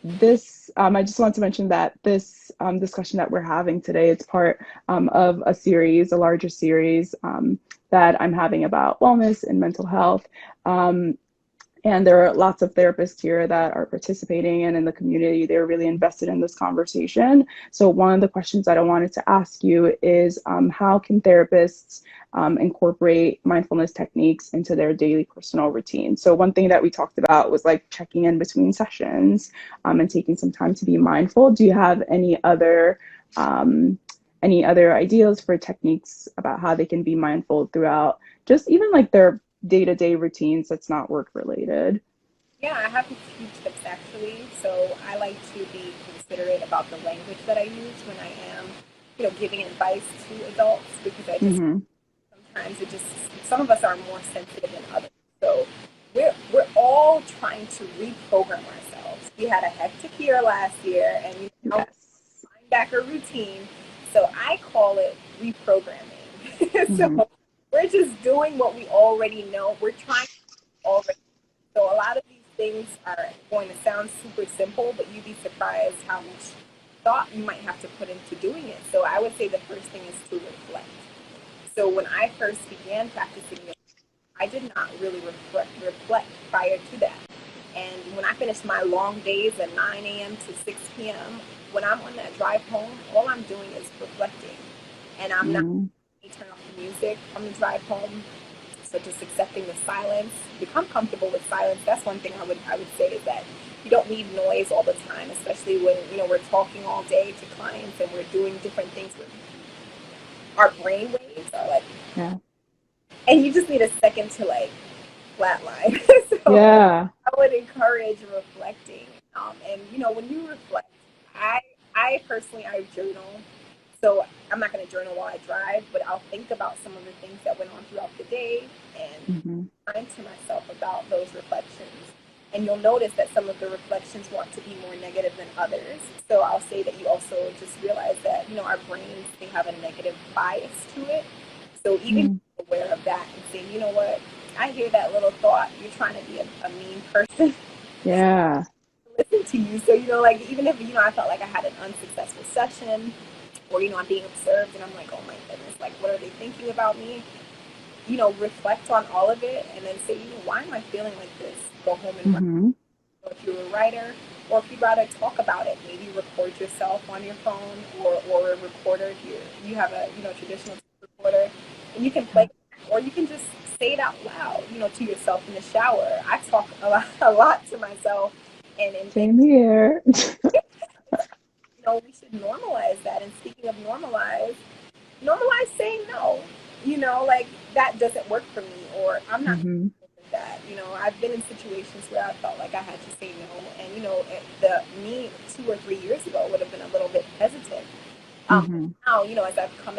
this, I just want to mention that this discussion that we're having today, it's part of a series, a larger series that I'm having about wellness and mental health. And there are lots of therapists here that are participating, and in the community, they're really invested in this conversation. So one of the questions that I wanted to ask you is, how can therapists incorporate mindfulness techniques into their daily personal routine? So one thing that we talked about was like checking in between sessions and taking some time to be mindful. Do you have any other ideas for techniques about how they can be mindful throughout just even like their day-to-day routines that's not work related? Yeah, I have a few tips actually. So I like to be considerate about the language that I use when I am, giving advice to adults, because I just sometimes some of us are more sensitive than others. So we're all trying to reprogram ourselves. We had a hectic year last year, and we now find back a routine. So I call it reprogramming. So we're just doing what we already know. We're trying already. So a lot of these things are going to sound super simple, but you'd be surprised how much thought you might have to put into doing it. So I would say the first thing is to reflect. So when I first began practicing yoga, I did not really reflect prior to that. And when I finished my long days at 9 a.m. to 6 p.m., when I'm on that drive home, all I'm doing is reflecting. And I'm not turn off the music on the drive home. So but just accepting the silence, become comfortable with silence. That's one thing I would say, is that you don't need noise all the time, especially when, you know, we're talking all day to clients and we're doing different things with our brain waves are like, Yeah. and you just need a second to like flatline. So Yeah. I would encourage reflecting. And you know, when you reflect, I personally, I journal. So I'm not going to journal while I drive, but I'll think about some of the things that went on throughout the day and mind to myself about those reflections. And you'll notice that some of the reflections want to be more negative than others. So I'll say that you also just realize that, you know, our brains, they have a negative bias to it. So even aware of that and saying, you know what, I hear that little thought, you're trying to be a mean person. Yeah. Listen to you. So, you know, like, even if, you know, I felt like I had an unsuccessful session, or, you know, I'm being observed and I'm like, oh my goodness, like, what are they thinking about me? You know, reflect on all of it and then say, you know, why am I feeling like this? Go home and write. So if you're a writer, or if you'd rather talk about it, maybe record yourself on your phone, or a recorder if you have a, you know, traditional recorder, and you can play it, or you can just say it out loud, you know, to yourself in the shower. I talk a lot to myself, and Same here. you know, we should normalize that. And speaking of normalize saying no. You know, like, that doesn't work for me, or I'm not with that. You know, I've been in situations where I felt like I had to say no, and you know, me 2 or 3 years ago would have been a little bit hesitant. Now, you know, as I've come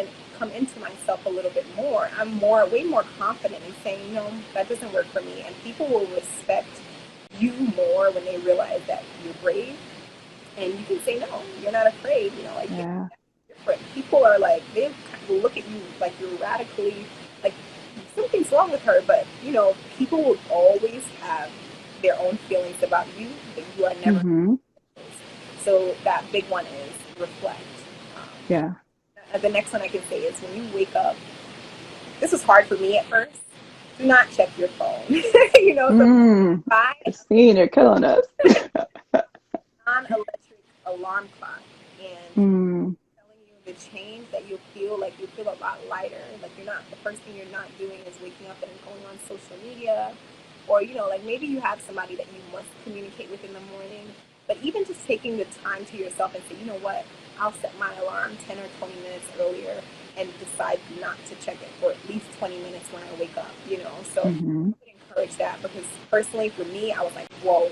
into myself a little bit more, I'm way more confident in saying, no, that doesn't work for me, and people will respect you more when they realize that you're brave and you can say no. You're not afraid. You know, like, you're different. People are like, they will look at you like you're radically, like, something's wrong with her. But you know, people will always have their own feelings about you, but you are never. So that big one is reflect. The next one I can say is, when you wake up, this was hard for me at first. Do not check your phone. You know, so Christine, you're killing us. non-electric alarm clock, and telling you the change that you'll feel, like, you'll feel a lot lighter. Like, the first thing you're not doing is waking up and going on social media, or, you know, like, maybe you have somebody that you must communicate with in the morning. But even just taking the time to yourself and say, you know what, I'll set my alarm 10 or 20 minutes earlier and decide not to check it for at least 20 minutes when I wake up, you know. So I would encourage that, because personally for me, I was like, whoa,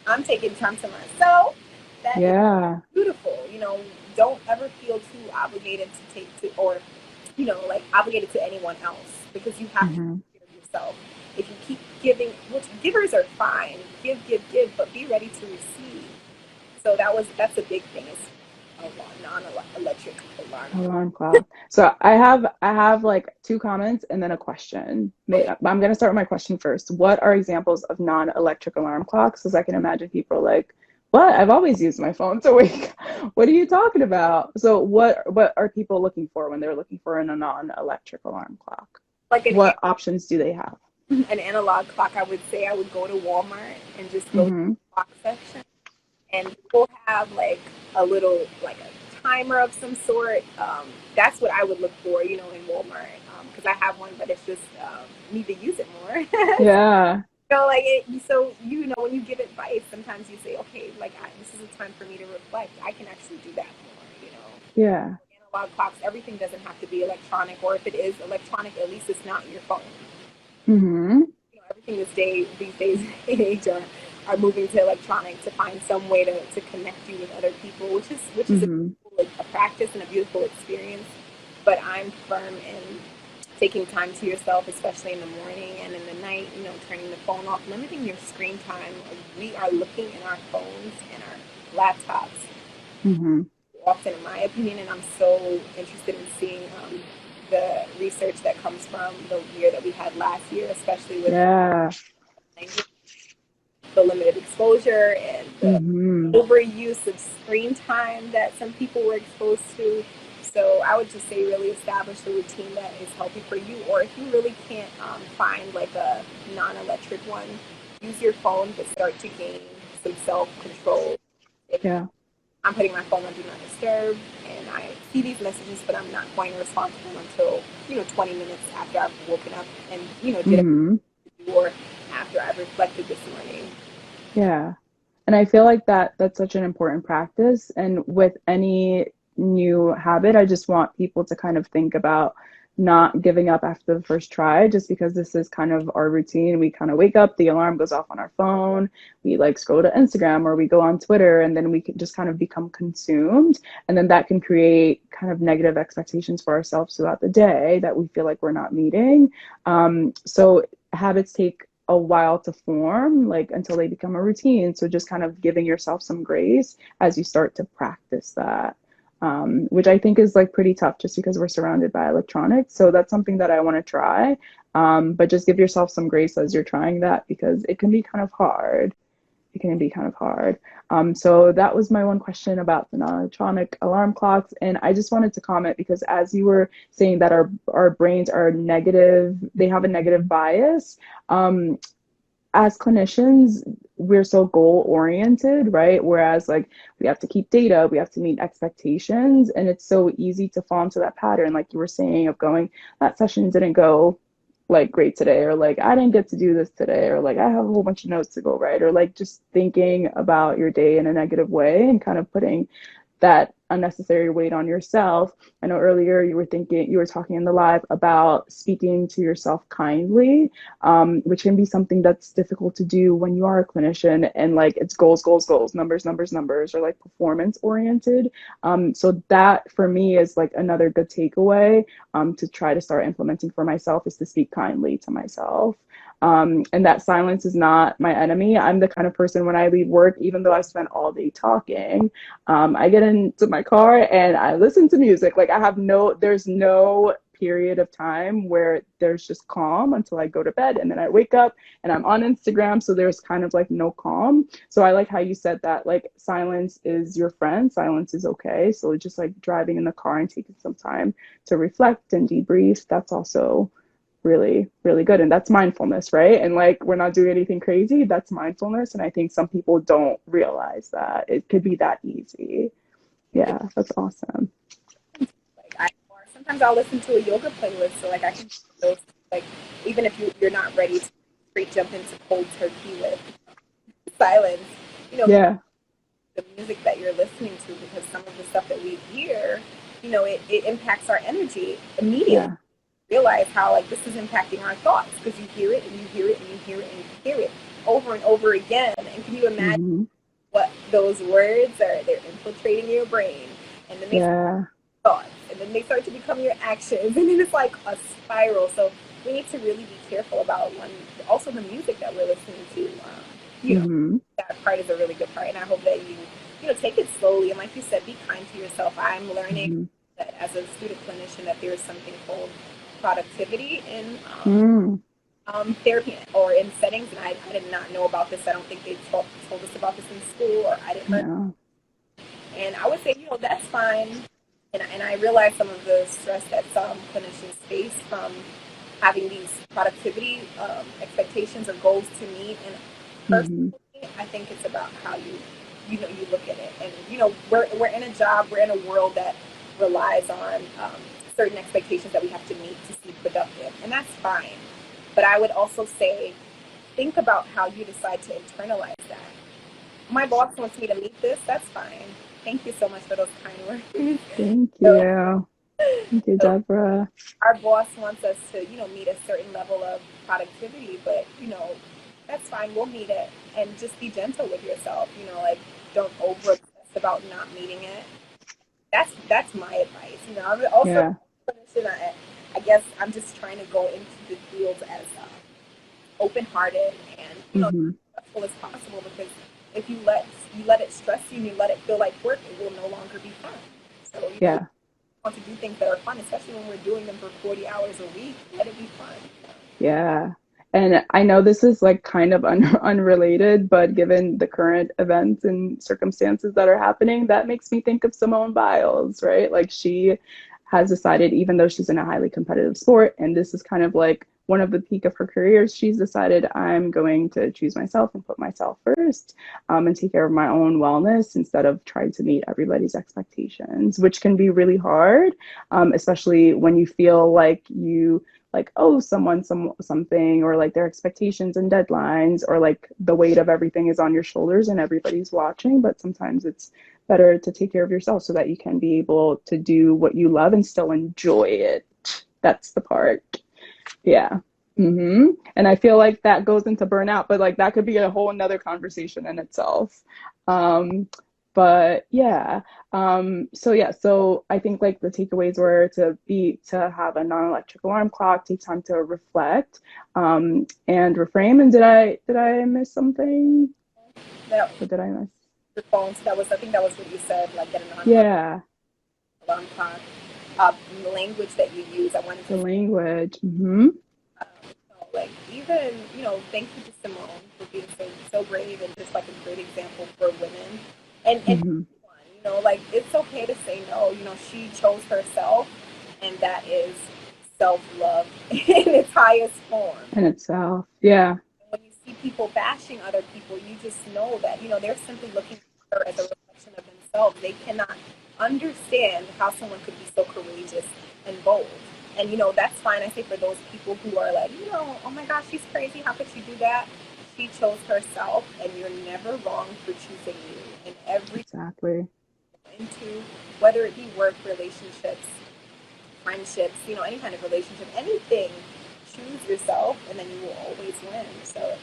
I'm taking time to myself. That is beautiful. You know, don't ever feel too obligated to or, you know, like, obligated to anyone else, because you have to take care of yourself. If you keep giving, which givers are fine, give, but be ready to receive. So that's a big thing, is a non-electric Alarm clock. So I have like 2 comments and then a question. I'm going to start with my question first. What are examples of non-electric alarm clocks? Because I can imagine people like, what? I've always used my phone to wake. What are you talking about? So what are people looking for when they're looking for a non-electric alarm clock? Like, what options do they have? An analog clock, I would say I would go to Walmart and just go to the clock section, and we'll have like a little, like, a timer of some sort. That's what I would look for, you know, in Walmart, because I have one, but it's just need to use it more. You know, like, so, you know, when you give advice, sometimes you say, okay, like, this is a time for me to reflect. I can actually do that more, you know. Analog clocks, everything doesn't have to be electronic, or if it is electronic, at least it's not your phone. You know, everything these days in age are moving to electronic to find some way to connect you with other people, which is a practice and a beautiful experience. But I'm firm in taking time to yourself, especially in the morning and in the night, you know, turning the phone off, limiting your screen time. We are looking in our phones and our laptops often, in my opinion, and I'm so interested in seeing the research that comes from the year that we had last year, especially with the limited exposure and the overuse of screen time that some people were exposed to. So I would just say, really establish a routine that is healthy for you. Or if you really can't find like a non-electric one, use your phone, but start to gain some self-control. I'm putting my phone on Do Not Disturb, and I see these messages, but I'm not going to respond to them until, 20 minutes after I've woken up and, did Mm-hmm. it, or after I've reflected this morning. Yeah. And I feel like that's such an important practice. And with any new habit, I just want people to kind of think about not giving up after the first try, just because this is kind of our routine. We kind of wake up, the alarm goes off on our phone, we like scroll to Instagram or we go on Twitter, and then we can just kind of become consumed. And then that can create kind of negative expectations for ourselves throughout the day that we feel like we're not meeting. So habits take a while to form, like until they become a routine. So just kind of giving yourself some grace as you start to practice that, which I think is like pretty tough just because we're surrounded by electronics. So that's something that I want to try. But just give yourself some grace as you're trying that, because it can be kind of hard. It can be kind of hard. So that was my one question about the non-electronic alarm clocks. And I just wanted to comment because as you were saying that our brains are negative, they have a negative bias. As clinicians, we're so goal oriented, right? Whereas like we have to keep data, we have to meet expectations, and it's so easy to fall into that pattern, like you were saying, of going, that session didn't go like great today, or like I didn't get to do this today, or like I have a whole bunch of notes to go write, or like just thinking about your day in a negative way and kind of putting that unnecessary weight on yourself. I know earlier you were talking in the live about speaking to yourself kindly, which can be something that's difficult to do when you are a clinician and like it's goals, goals, goals, numbers, numbers, numbers, or like performance oriented. So that for me is like another good takeaway to try to start implementing for myself, is to speak kindly to myself. And that silence is not my enemy. I'm the kind of person, when I leave work, even though I spent all day talking, I get into my car and I listen to music. Like there's no period of time where there's just calm until I go to bed, and then I wake up and I'm on Instagram. So there's kind of like no calm. So I like how you said that, like silence is your friend, silence is okay. So just like driving in the car and taking some time to reflect and debrief, that's also really, really good. And that's mindfulness, right? And like we're not doing anything crazy, that's mindfulness. And I think some people don't realize that it could be that easy. Yeah, that's awesome. Or sometimes I'll listen to a yoga playlist, so like I can those, like even if you're not ready to straight jump into cold turkey with silence, Yeah. the music that you're listening to, because some of the stuff that we hear, it impacts our energy immediately. Yeah. Realize how like this is impacting our thoughts, because you hear it and you hear it and you hear it and you hear it over and over again. And can you imagine what those words are? They're infiltrating your brain, and then they thoughts, and then they start to become your actions, and then it's like a spiral. So we need to really be careful about also the music that we're listening to. That part is a really good part, and I hope that you take it slowly, and like you said, be kind to yourself. I'm learning that as a student clinician that there is something called productivity in therapy or in settings, and I did not know about this. I don't think they told us about this in school, or I didn't learn. And I would say, that's fine. And I realize some of the stress that some clinicians face from having these productivity expectations or goals to meet. And personally, I think it's about how you look at it. And we're in a job, we're in a world that relies on certain expectations that we have to meet to be productive, and that's fine. But I would also say, think about how you decide to internalize that. My boss wants me to meet this, that's fine. Thank you so much for those kind words. Thank you. Thank you, Deborah. Our boss wants us to, meet a certain level of productivity, but, that's fine, we'll meet it. And just be gentle with yourself, like don't over obsess about not meeting it. That's my advice. I'm also I guess I'm just trying to go into the field as open-hearted and successful as possible, because if you let it stress you and you let it feel like work, it will no longer be fun. So you want to do things that are fun, especially when we're doing them for 40 hours a week. Let it be fun. Yeah. And I know this is like kind of unrelated, but given the current events and circumstances that are happening, that makes me think of Simone Biles, right? Like she has decided, even though she's in a highly competitive sport, and this is kind of like one of the peak of her career, she's decided I'm going to choose myself and put myself first, and take care of my own wellness instead of trying to meet everybody's expectations, which can be really hard, especially when you feel like you like owe someone something, or like their expectations and deadlines, or like the weight of everything is on your shoulders and everybody's watching. But sometimes it's better to take care of yourself so that you can be able to do what you love and still enjoy it. That's the part. Yeah. And I feel like that goes into burnout, but like that could be a whole another conversation in itself. Um, but yeah. So I think like the takeaways were to have a non-electric alarm clock, take time to reflect, and reframe. And did I miss something? No, What did I miss? the phones. I think that was what you said. Like get an Yeah, alarm clock. The language that you use. I wanted the to language. like even thank you to Simone for being so brave and just like a great example for women and Hmm. like it's okay to say no. She chose herself, and that is self-love in its highest form. In itself. Yeah, When you see people bashing other people, you just know that they're simply looking at her as a reflection of themselves. They cannot understand how someone could be so courageous and bold. And that's fine. I say for those people who are like, oh my gosh, she's crazy. How could she do that? She chose herself, and you're never wrong for choosing you. And every exactly. into whether it be work, relationships, friendships, any kind of relationship, anything, choose yourself and then you will always win. So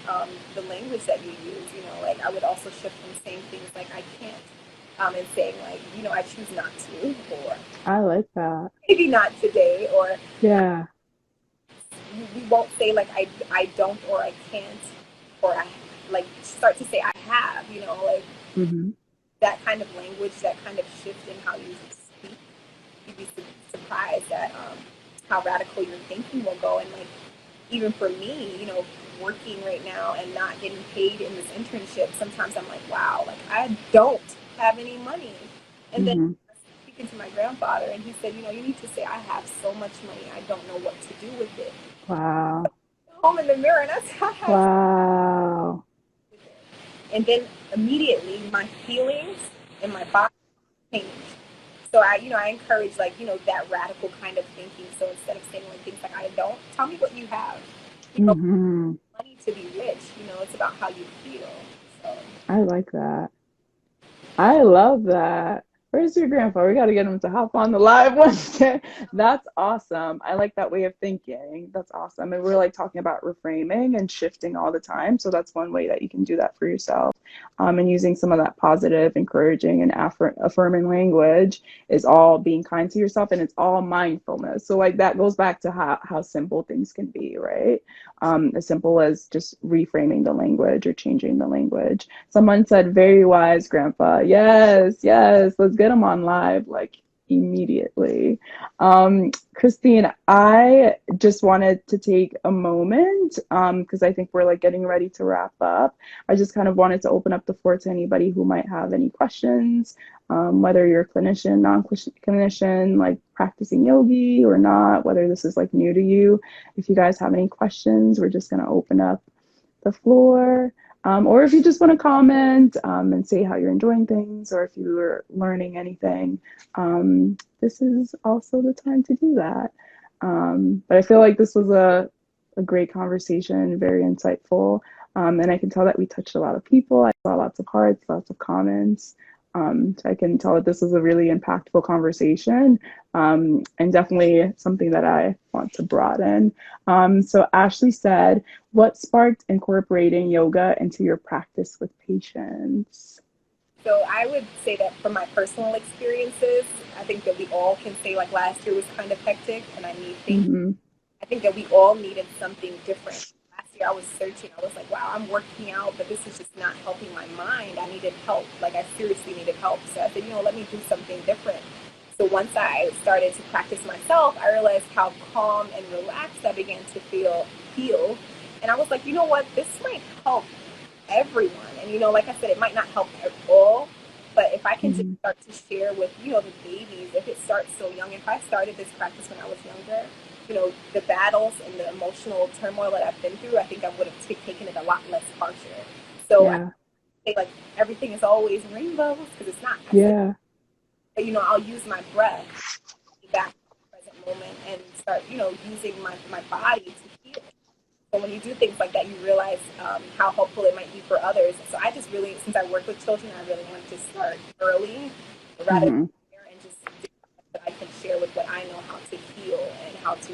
the language that you use, like I would also shift from saying things like I can't, and saying like, I choose not to, or I like that. maybe not today, or Yeah. we won't say like I don't or I can't, or I like start to say I have, like Hmm. that kind of language, that kind of shift in how you speak. You'd be surprised at how radical your thinking will go. And like even for me, working right now and not getting paid in this internship, sometimes I'm like, wow, like I don't have any money. And then Hmm. speaking to my grandfather, and he said, you need to say I have so much money, I don't know what to do with it. Wow. Home in the mirror, and that's how I have. Wow. And then immediately my feelings and my body changed. So I encourage like, that radical kind of thinking. So instead of saying like things like I don't, tell me what you have. You know, Hmm. money to be rich. It's about how you feel. So I like that. I love that. Where's your grandpa? We got to get him to hop on the live one day. That's awesome. I like that way of thinking. That's awesome. And we're like talking about reframing and shifting all the time. So that's one way that you can do that for yourself. And using some of that positive, encouraging, and affirming language is all being kind to yourself, and it's all mindfulness. So like that goes back to how simple things can be, right? As simple as just reframing the language or changing the language. Someone said, very wise, Grandpa. Yes, yes. Let's get him on live, like immediately. Christine, I just wanted to take a moment because I think we're like getting ready to wrap up. I just kind of wanted to open up the floor to anybody who might have any questions, whether you're a clinician, non-clinician, like practicing yogi or not, whether this is like new to you. If you guys have any questions, we're just going to open up the floor. Or if you just want to comment and say how you're enjoying things, or if you are learning anything, this is also the time to do that. But I feel like this was a great conversation, very insightful. And I can tell that we touched a lot of people. I saw lots of hearts, lots of comments. So I can tell that this was a really impactful conversation, and definitely something that I want to broaden. So Ashley said, what sparked incorporating yoga into your practice with patients? So I would say that from my personal experiences, I think that we all can say like last year was kind of hectic, and Mm-hmm. I think that we all needed something different. Last year I was searching. I was like, wow, I'm working out, but this is just not helping my mind. I needed help. Like I seriously needed help. So I said, let me do something different. So once I started to practice myself, I realized how calm and relaxed I began to feel. And I was like, you know what? This might help everyone. And like I said, it might not help at all. But if I can just Mm-hmm. start to share with, the babies, if it starts so young, if I started this practice when I was younger, the battles and the emotional turmoil that I've been through, I think I would have taken it a lot less harsher. So I say, like, everything is always rainbows, because it's not. But, I'll use my breath back to the present moment and start, using my body to heal. So when you do things like that, you realize how helpful it might be for others. So I just really, since I work with children, I really want to start early, rather than and just do what I can share with what I know how to heal and how to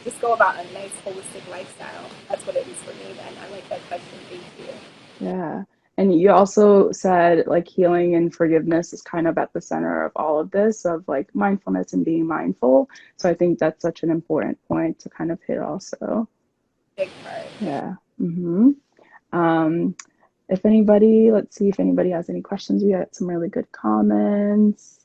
just go about a nice holistic lifestyle. That's what it is for me. And I like that question. Thank you. Yeah. And you also said like healing and forgiveness is kind of at the center of all of this, of like mindfulness and being mindful. So I think that's such an important point to kind of hit also. Big part. Yeah. If anybody, let's see if anybody has any questions. We got some really good comments.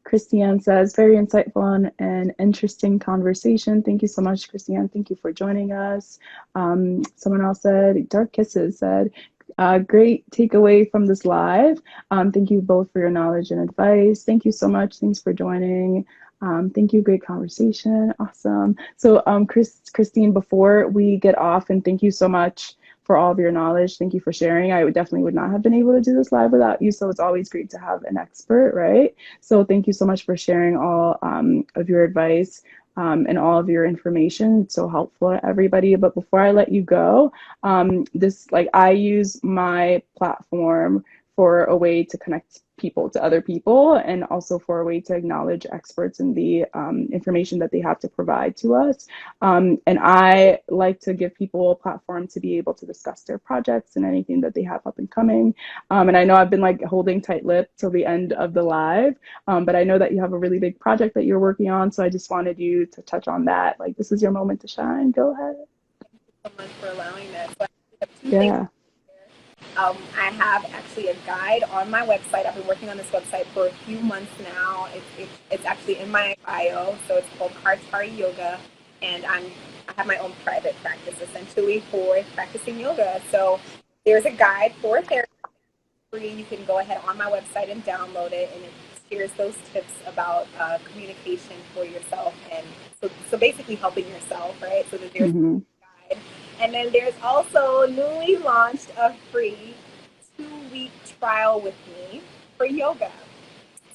Christiane says, very insightful and interesting conversation. Thank you so much, Christiane. Thank you for joining us. Someone else said, Dark Kisses said, great takeaway from this live. Thank you both for your knowledge and advice. Thank you so much. Thanks for joining. Thank you. Great conversation. Awesome. So Christine, before we get off, and thank you so much for all of your knowledge. Thank you for sharing. I definitely would not have been able to do this live without you. So it's always great to have an expert, right? So thank you so much for sharing all of your advice and all of your information. It's so helpful to everybody. But before I let you go, I use my platform for a way to connect people to other people, and also for a way to acknowledge experts and the information that they have to provide to us. And I like to give people a platform to be able to discuss their projects and anything that they have up and coming. And I know I've been like holding tight lip till the end of the live, but I know that you have a really big project that you're working on. So I just wanted you to touch on that. Like, this is your moment to shine. Go ahead. Thank you so much for allowing that. So I have two things. I have actually a guide on my website. I've been working on this website for a few months now. It's actually in my bio. So it's called Kartari Yoga. And I have my own private practice, essentially, for practicing yoga. So there's a guide for therapy. Free. You can go ahead on my website and download it. And it shares those tips about communication for yourself. And so basically helping yourself, right? So that there's a guide. And then there's also newly launched a free 2-week trial with me for yoga.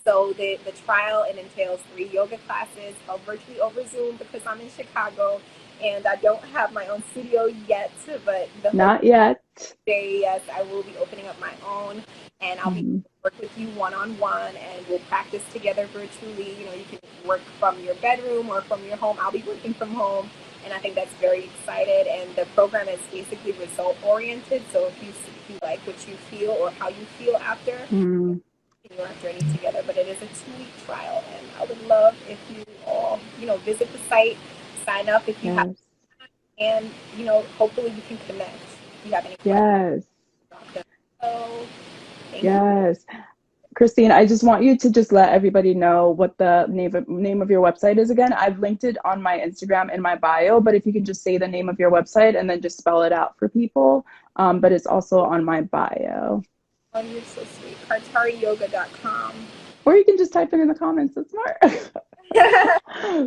So the trial, it entails 3 yoga classes held virtually over Zoom, because I'm in Chicago and I don't have my own studio yet, but not yet. Yes, I will be opening up my own, and I'll be work with you one-on-one, and we'll practice together virtually. You can work from your bedroom or from your home. I'll be working from home. And I think that's very excited. And the program is basically result oriented. So if you like what you feel or how you feel after, continue our journey together. But it is a 2-week trial, and I would love if you all, visit the site, sign up if you have, and hopefully you can connect. If you have any questions. So, yes. Christine, I just want you to just let everybody know what the name of your website is again. I've linked it on my Instagram in my bio, but if you can just say the name of your website and then just spell it out for people. But it's also on my bio. Oh, you're so sweet. KartariYoga.com. Or you can just type it in the comments. That's smart.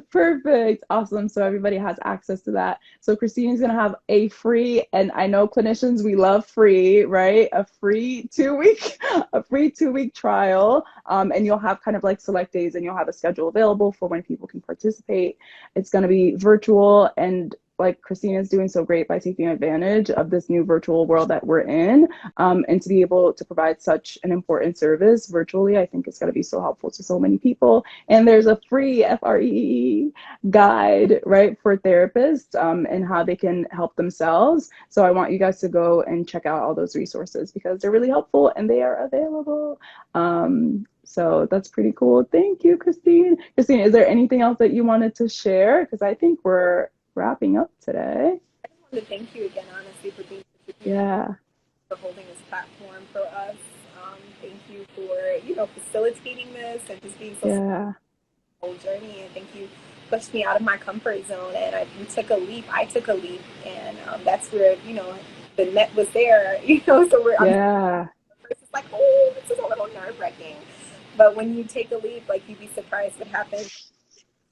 Perfect. Awesome. So everybody has access to that. So Christine is going to have a free, and I know clinicians, we love free, right? A free 2-week trial. And you'll have kind of like select days, and you'll have a schedule available for when people can participate. It's going to be virtual, and like Christina is doing so great by taking advantage of this new virtual world that we're in, and to be able to provide such an important service virtually, I think it's going to be so helpful to so many people. And there's a free FREE guide, right, for therapists and how they can help themselves. So I want you guys to go and check out all those resources because they're really helpful and they are available. So that's pretty cool. Thank you, Christine. Christine, is there anything else that you wanted to share? Because I think we're wrapping up today. I just wanted to thank you again, honestly, for being for holding this platform for us. Thank you for facilitating this and just being so whole journey. And thank you pushed me out of my comfort zone, and we took a leap. I took a leap, and that's where the net was there. So it's like, oh, this is a little nerve-wracking. But when you take a leap, like, you'd be surprised what happens.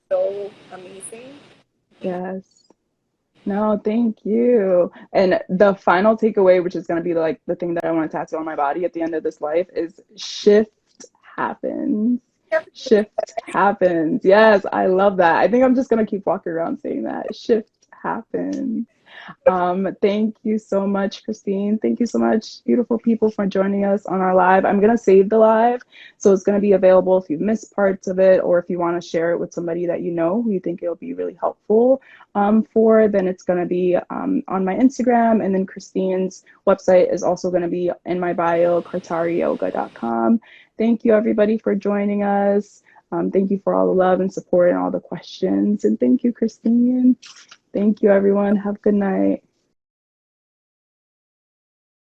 so amazing. Yes. No, thank you. And the final takeaway, which is going to be like the thing that I want to tattoo on my body at the end of this life, is shift happens. Shift happens. Yes, I love that. I think I'm just going to keep walking around saying that. Shift happens. Thank you so much, Christine. Thank you so much, beautiful people, for joining us on our live. I'm gonna save the live, so it's gonna be available if you missed parts of it, or if you want to share it with somebody that you know who you think it'll be really helpful for. Then it's gonna be on my Instagram, and then Christine's website is also gonna be in my bio, kartariyoga.com. Thank you, everybody, for joining us. Thank you for all the love and support and all the questions, and thank you, Christine. Thank you, everyone. Have a good night.